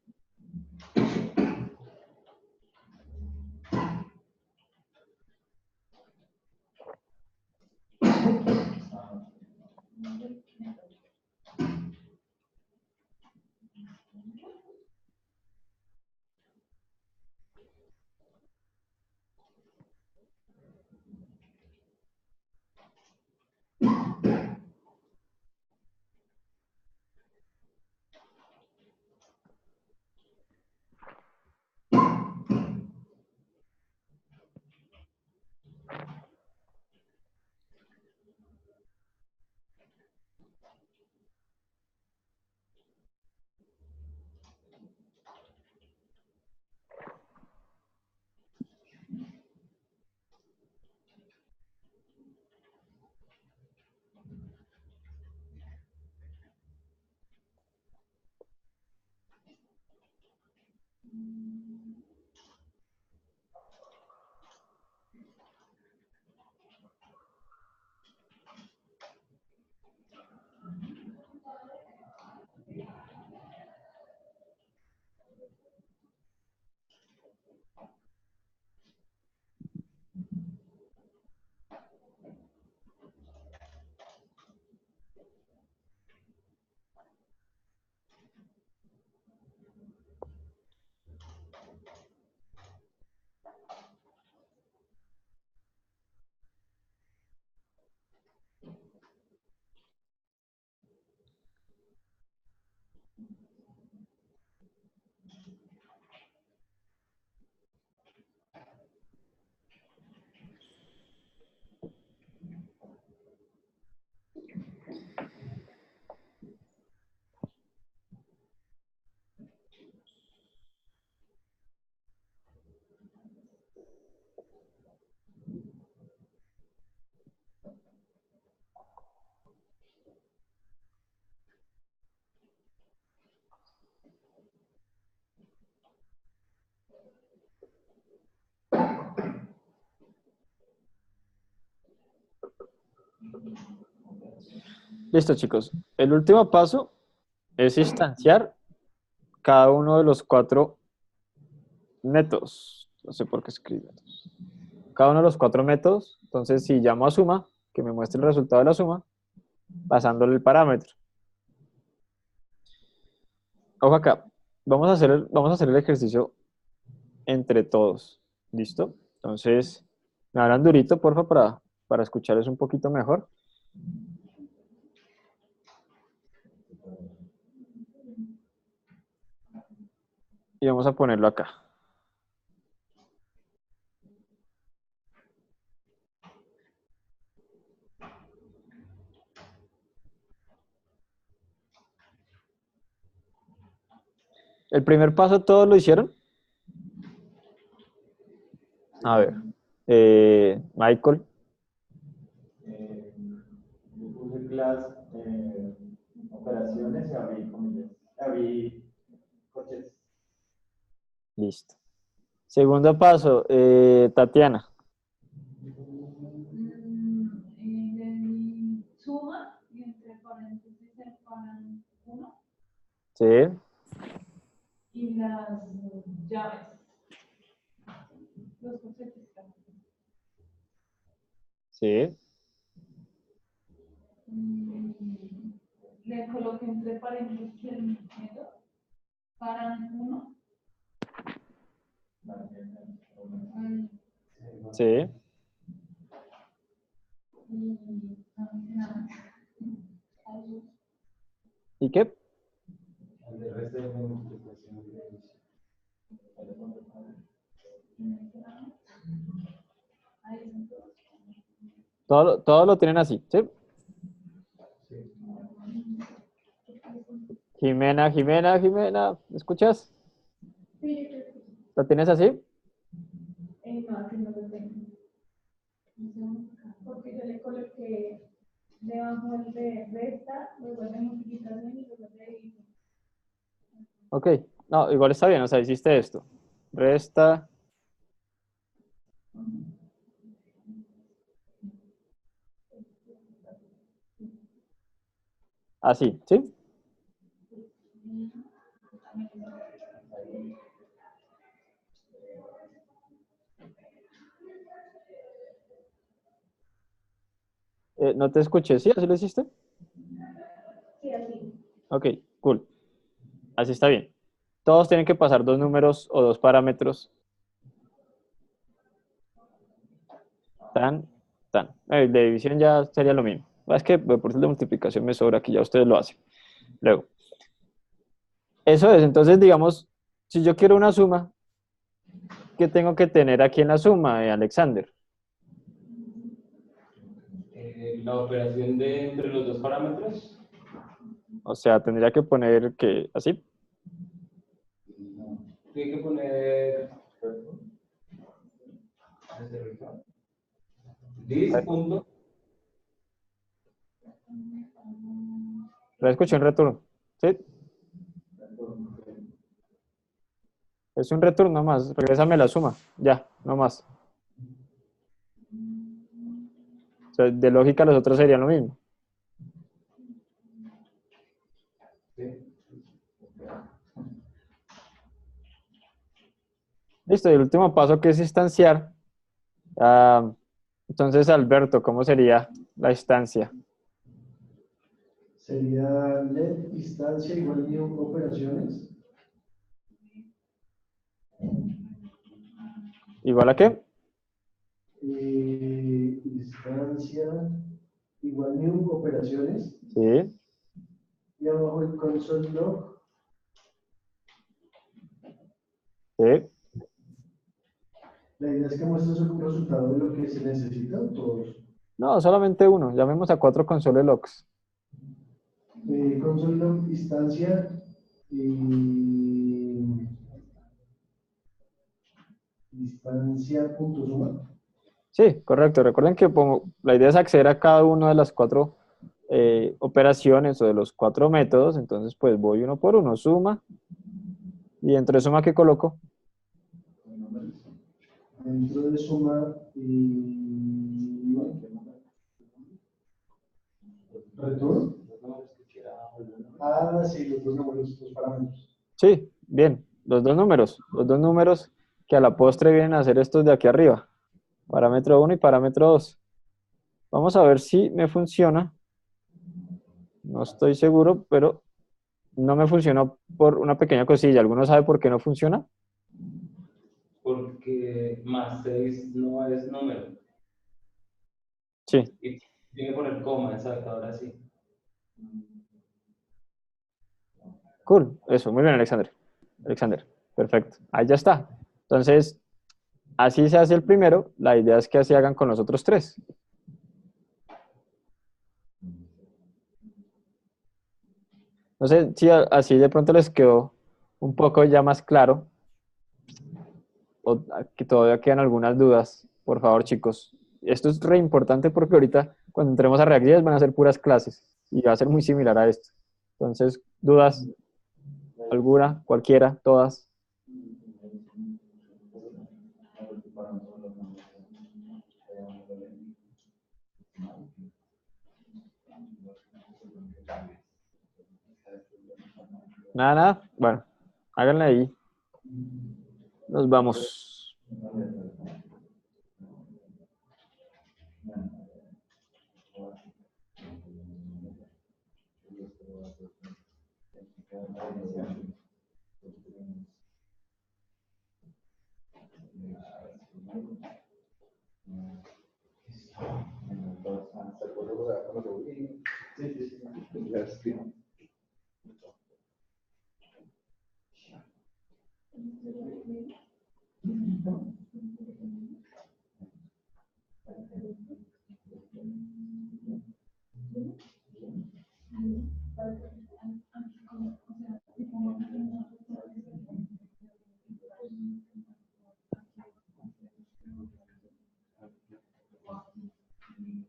Listo, chicos. El último paso es instanciar cada uno de los 4 métodos. No sé por qué escribí. Cada uno de los 4 métodos. Entonces, si llamo a suma, que me muestre el resultado de la suma, pasándole el parámetro. Ojo acá. Vamos a hacer el ejercicio entre todos. ¿Listo? Entonces, me hablan durito, porfa, para escucharles un poquito mejor. Y vamos a ponerlo acá. El primer paso, ¿todos lo hicieron? A ver. Michael. Yo puse class operaciones y abrí comillas. Abrí coches. Listo. Segundo paso, Tatiana. Suma y entre paréntesis separan 1 Sí, y las llaves. Los conceptos. sí, Le coloqué entre paréntesis el método. Paran 1. sí. ¿Y qué? El resto de multiplicación. Todo lo tienen así, ¿sí? Jimena, ¿me escuchas? Sí, ¿Lo tienes así? no, así no lo tengo. Porque yo le coloqué debajo el de resta, luego el de multiplicación y luego el de división. Ok. No, igual está bien, o sea, hiciste esto. Resta. Así, ¿sí? No te escuché, ¿sí? ¿Así lo hiciste? Sí, así. Ok, cool. Así está bien. Todos tienen que pasar 2 números o 2 parámetros. Tan, tan. De división ya sería lo mismo. Es que por eso de multiplicación me sobra, aquí ya ustedes lo hacen. Luego. Eso es, entonces digamos, si yo quiero una suma, ¿qué tengo que tener aquí en la suma, Alexander? La operación de entre los dos parámetros. O sea, tendría que poner que así. Tiene que poner this punto. La escuché en retorno. ¿Sí? Es un retorno más. Regrésame la suma. Ya, no más. O sea, de lógica los otros serían lo mismo. Listo, y el último paso que es instanciar. Entonces, Alberto, ¿cómo sería la instancia? Sería LED instancia igual new operaciones. ¿Igual a qué? Instancia igual new operaciones. Sí, Y abajo el console log. sí. La idea es que muestres un resultado de lo que se necesita todos. No, solamente uno. Llamemos a 4 console logs. Console log instancia y instancia punto suma. Sí, correcto. Recuerden que la idea es acceder a cada una de las 4 operaciones o de los 4 métodos. Entonces, pues voy uno por uno. Suma. Y dentro de suma, ¿qué coloco? Dentro de suma y ¿Sobre todo? Los números que quiera volver, ¿no? Ah, sí, los dos números, los parámetros. Sí, bien, los dos números que a la postre vienen a ser estos de aquí arriba, parámetro 1 y parámetro 2. Vamos a ver si me funciona. No estoy seguro, pero no me funcionó por una pequeña cosilla. ¿Alguno sabe por qué no funciona? Porque más 6 no es número. Sí, Y tiene que poner coma, exacto, ahora sí. cool. Eso, muy bien, Alexander. Alexander, perfecto. Ahí ya está. Entonces, así se hace el primero. La idea es que así hagan con los otros tres. No sé si así de pronto les quedó un poco ya más claro o que todavía quedan algunas dudas. Por favor, chicos. Esto es re importante porque ahorita cuando entremos a React.js van a ser puras clases y va a ser muy similar a esto. Entonces, dudas, alguna, cualquiera, todas. Nada, nada. Bueno, háganle ahí. Nos vamos.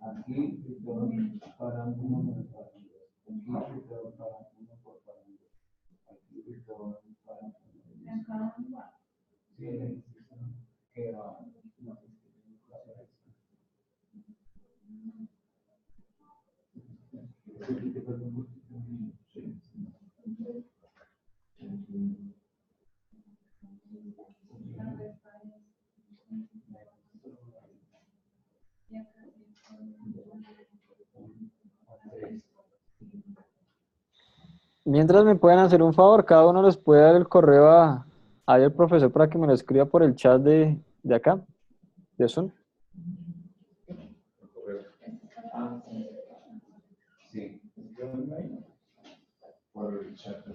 Aquí para uno por parámetro. Aquí para sí, que va. Mientras me pueden hacer un favor, cada uno les puede dar el correo ahí al profesor para que me lo escriba por el chat de acá, de Zoom. Sí. Por el chat.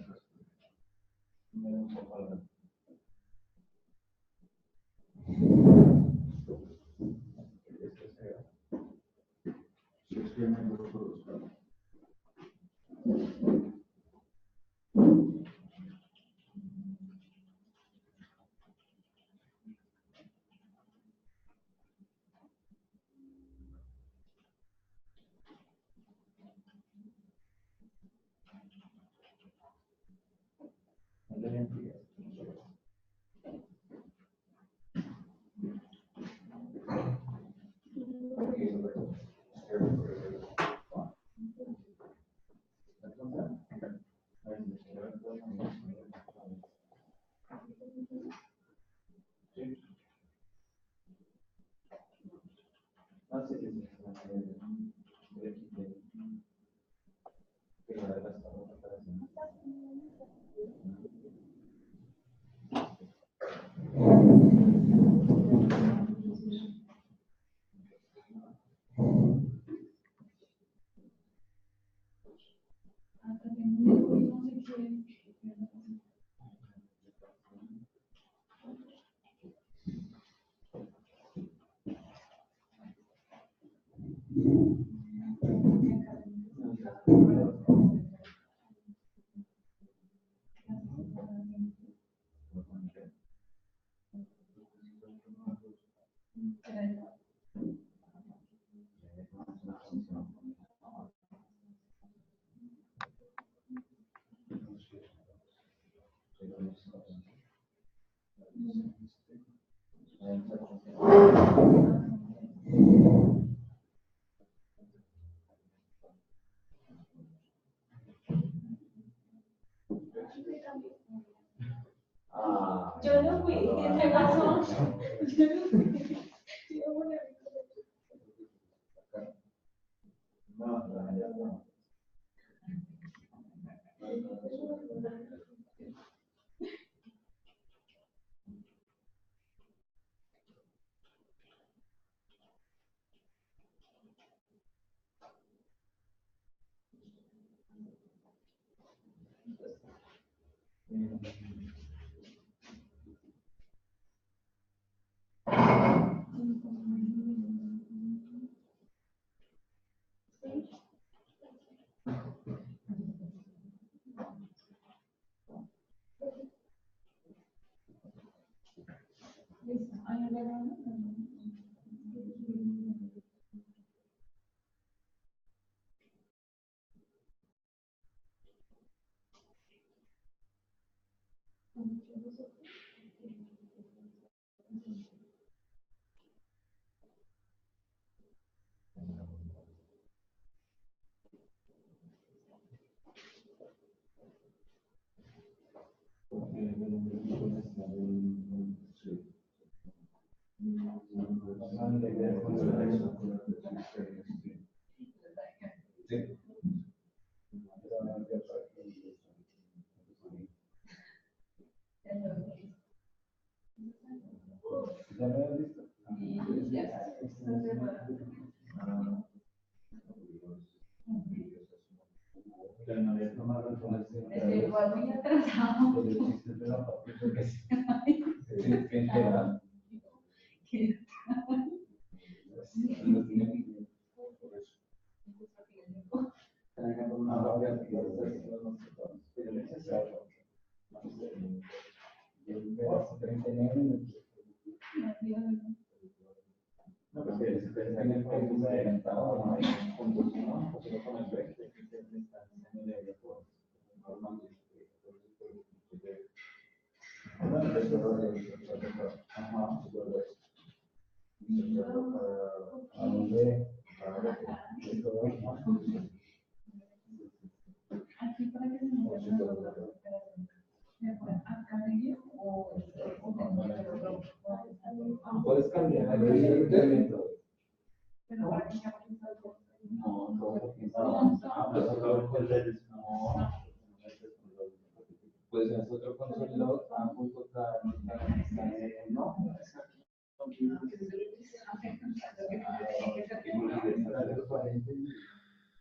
Yo no fui, ¿qué pasó? Yo no fui. Yo no fui. Listo, ahí le damos. Igual muy atrasado. Aquí para que se me Puedes cambiar el método. pero para que sea Pues nosotros control no.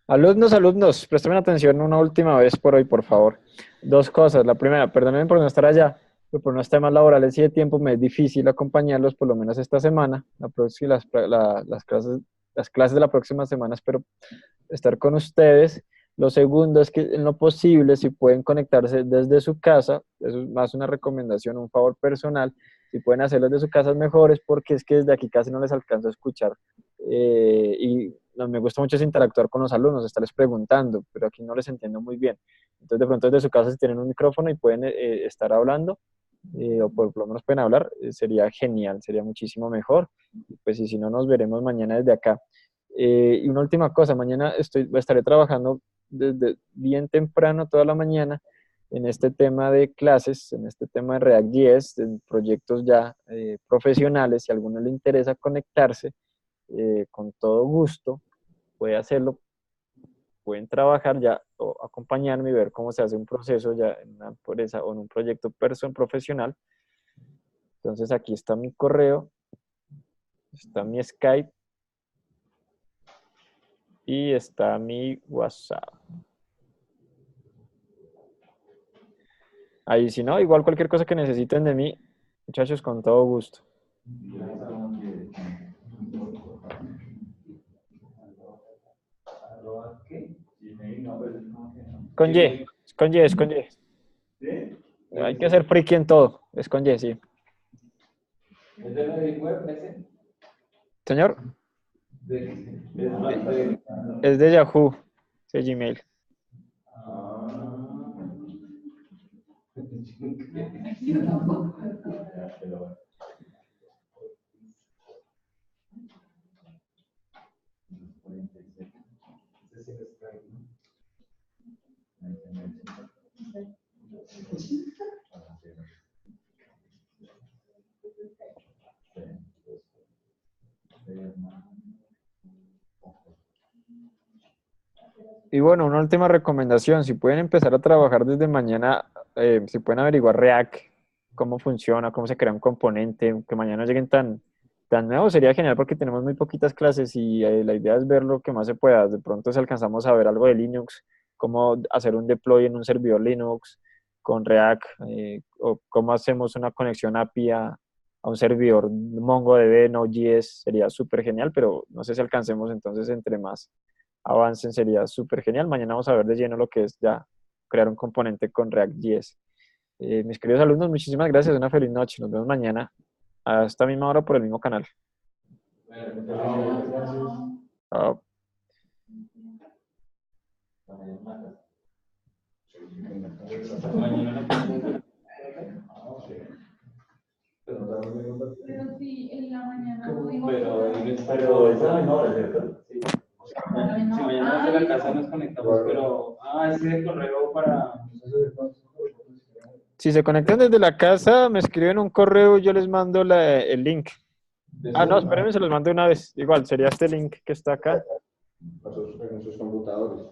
Alumnos, alumnos, presten atención una última vez por hoy, por favor. Dos cosas. La primera, perdónenme por no estar allá, pero por unos temas laborales y de tiempo me es difícil acompañarlos, por lo menos esta semana. Las clases de la próxima semana espero estar con ustedes. Lo segundo es que en lo posible, si pueden conectarse desde su casa, eso es más una recomendación, un favor personal, si pueden hacerlo desde su casa es mejores, porque es que desde aquí casi no les alcanzo a escuchar. Y no, me gusta mucho es interactuar con los alumnos, estarles preguntando, pero aquí no les entiendo muy bien. Entonces, de pronto desde su casa, si tienen un micrófono y pueden estar hablando, o por lo menos pueden hablar, sería genial, sería muchísimo mejor. Pues y si no, nos veremos mañana desde acá. Y una última cosa, mañana estaré trabajando desde bien temprano toda la mañana en este tema de clases, en este tema de React.js, en proyectos ya profesionales. Si a alguno le interesa conectarse, con todo gusto, puede hacerlo. Pueden trabajar ya o acompañarme y ver cómo se hace un proceso ya en una empresa o en un proyecto profesional. Entonces aquí está mi correo, está mi Skype y está mi WhatsApp. Ahí si no, igual cualquier cosa que necesiten de mí, muchachos, con todo gusto. Con Y, es con Y, es con Y. Hay que ser friki en todo, es con Y, sí. ¿Es de la web ese? Señor, De es de Yahoo, de Gmail. Y bueno, una última recomendación, si pueden empezar a trabajar desde mañana, si pueden averiguar React, cómo funciona, cómo se crea un componente, que mañana lleguen tan nuevos, sería genial porque tenemos muy poquitas clases y la idea es ver lo que más se pueda. De pronto si alcanzamos a ver algo de Linux, cómo hacer un deploy en un servidor Linux con React, o cómo hacemos una conexión API a un servidor MongoDB, Node.js, sería súper genial, pero no sé si alcancemos, entonces entre más avancen sería súper genial. Mañana vamos a ver de lleno lo que es ya crear un componente con React.js. Mis queridos alumnos, muchísimas gracias. Una feliz noche. Nos vemos mañana a esta misma hora por el mismo canal. Chao. Mañana no. Pero sí, en la mañana no digo Pero esa menor, ¿cierto? Sí. Si mañana desde la casa nos conectamos, pero. Ese correo para. Si se conectan desde la casa, me escriben un correo y yo les mando el link. No, espérenme, se los mando una vez. Igual, sería este link que está acá. En sus computadores.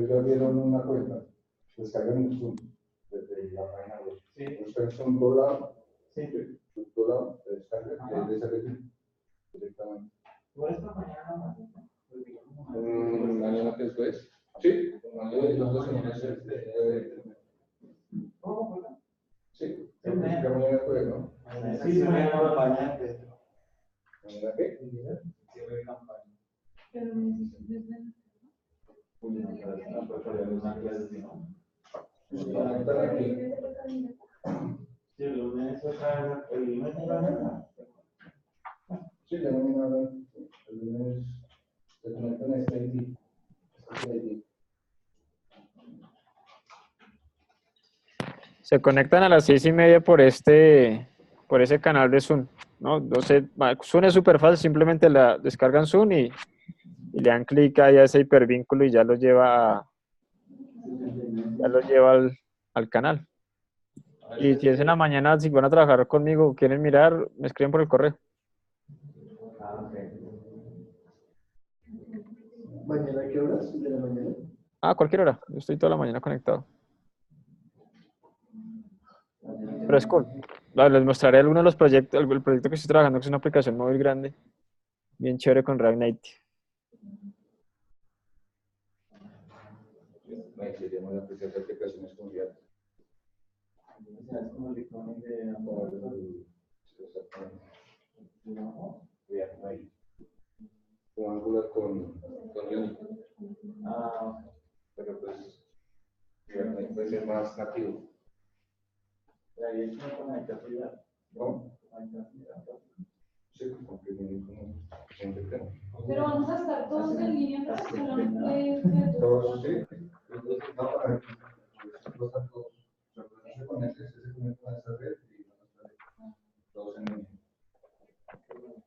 Ya vieron una cuenta. Descargan el Zoom desde la página web. Sí. Buscan Zoom doblado. Sí. Zoom doblado. Se descarga de esa región directamente. ¿Por esta mañana? Mañana después. Sí. Mañana los señores. Sí. Mañana después, ¿no? Sí, mañana campaña. ¿Mañana qué? Cierre de campaña. pero desde Sí, el lunes acá, el lunes acá. Sí, la mañana. El lunes se conectan a este ID. Se conectan a las 6:30 por ese canal de Zoom, ¿no? Entonces, Zoom es súper fácil, simplemente la descargan Zoom y le dan clic ahí a ese hipervínculo y ya lo lleva al canal. Y si es en la mañana, si van a trabajar conmigo, quieren mirar, me escriben por el correo. ¿Mañana a qué horas? ¿De la mañana? Cualquier hora. Yo estoy toda la mañana conectado. Pero es cool. Les mostraré algunos de los proyectos, el proyecto que estoy trabajando, que es una aplicación móvil grande, bien chévere con React Native. Se llama la aplicación escondida. Con Angular con Unity. Pero pues puede ser más nativo. ¿Cómo? Sí, porque como siempre tengo. pero vamos a estar todos en línea, pero solamente Todos, sí. No, para que los datos se conecten a esta red y todos en línea.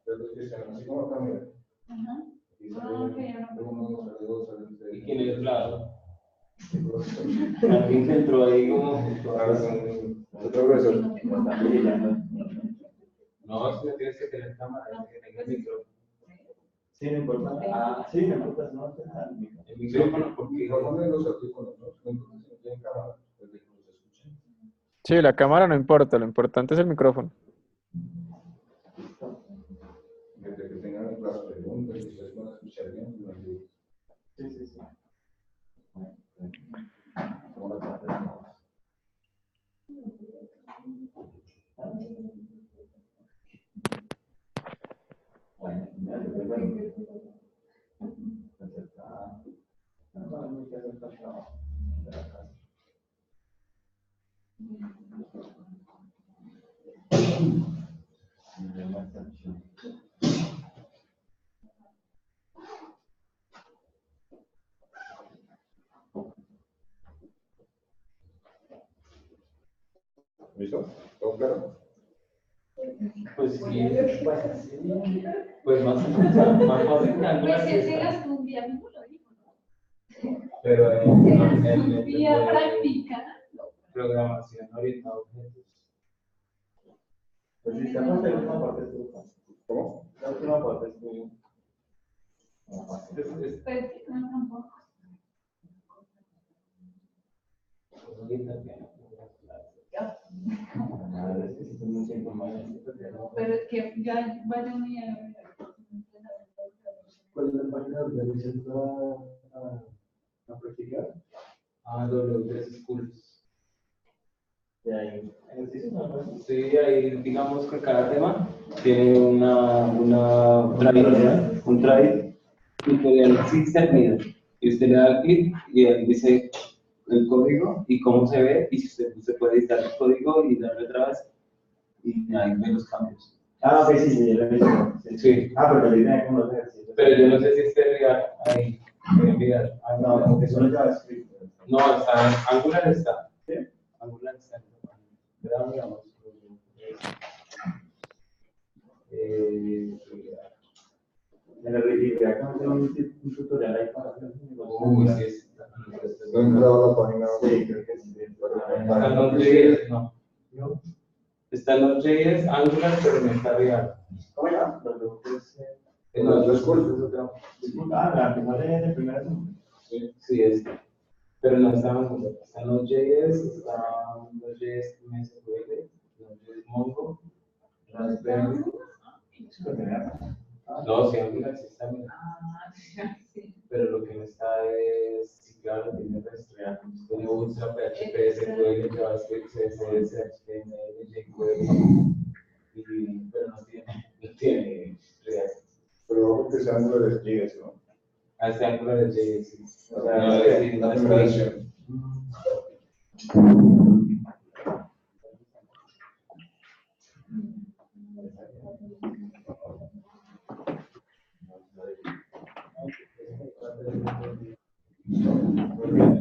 Entonces, que sean así como acá, mira. Y sale uno, sale dos, sale tres. ¿Y quién es Vlado? Alguien que entró ahí como. Otro profesor. No, es que tienes que tener cámara, que tenga el micrófono. Sí, no importa. Sí, no importa, no. El micrófono, porque. Micrófono de los audífonos, ¿no? No importa si no tienen cámara, pues de que los escuchen. Sí, la cámara no importa, lo importante es el micrófono. Desde que tengan las preguntas, y ustedes van a escuchar bien, no hay duda. Sí. ¿Listo? ¿Todo claro? Pues sí, pues más fácil que Angular. pues es que las cumbia mismo lo dijo, ¿no? Pero Las cumbia práctica. programación orientada a objetos. Pues sí, estamos en la última parte. ¿Cómo? La última parte. Pues, no, tampoco. Pero es que ya vaya un día. ¿Cuál es la página donde empiezan a practicar? W3 Schools. Y ahí, ejercicio, ¿no? Sí, ahí digamos que cada tema tiene un try tutorial System Meter. Y usted le da clic y él dice el código y cómo se ve, y si usted puede editar el código y darle otra vez, y ahí ve los cambios. Ah, ok, sí, sí, yo lo he visto. Sí. Sí. Ah, pero ahí tiene como los ejercicios. Pero yo no sé si esté React ahí. Enviar. No, como que solo JavaScript. No, está, Angular está. ¿Sí? Angular está. Pero digamos, en el React no tengo un tutorial ahí para hacer. Uy, sí, es. No he entrado a la página. Sí, creo que sí. Está Node.js, no. Está Node.js, Angular, pero no está React. ¿Cómo ya? Los cursos. Ah, la que sale en el primer año. Sí, es. Pero no está Angular. Está Node.js, está Node.js MSQL, Node.js Mongo, Raspberry. No, sí, Angular sí está bien. Sí. Pero lo que no está es, sí, claro, tiene React. Tiene Bootstrap, PHP, SQL, JavaScript, CSS, HTML, jQuery, pero no tiene React. Pero vamos que sean los despliegues, ¿no? Ah, está Angular de JS, sí. O sea, la primera versión. Muy bien.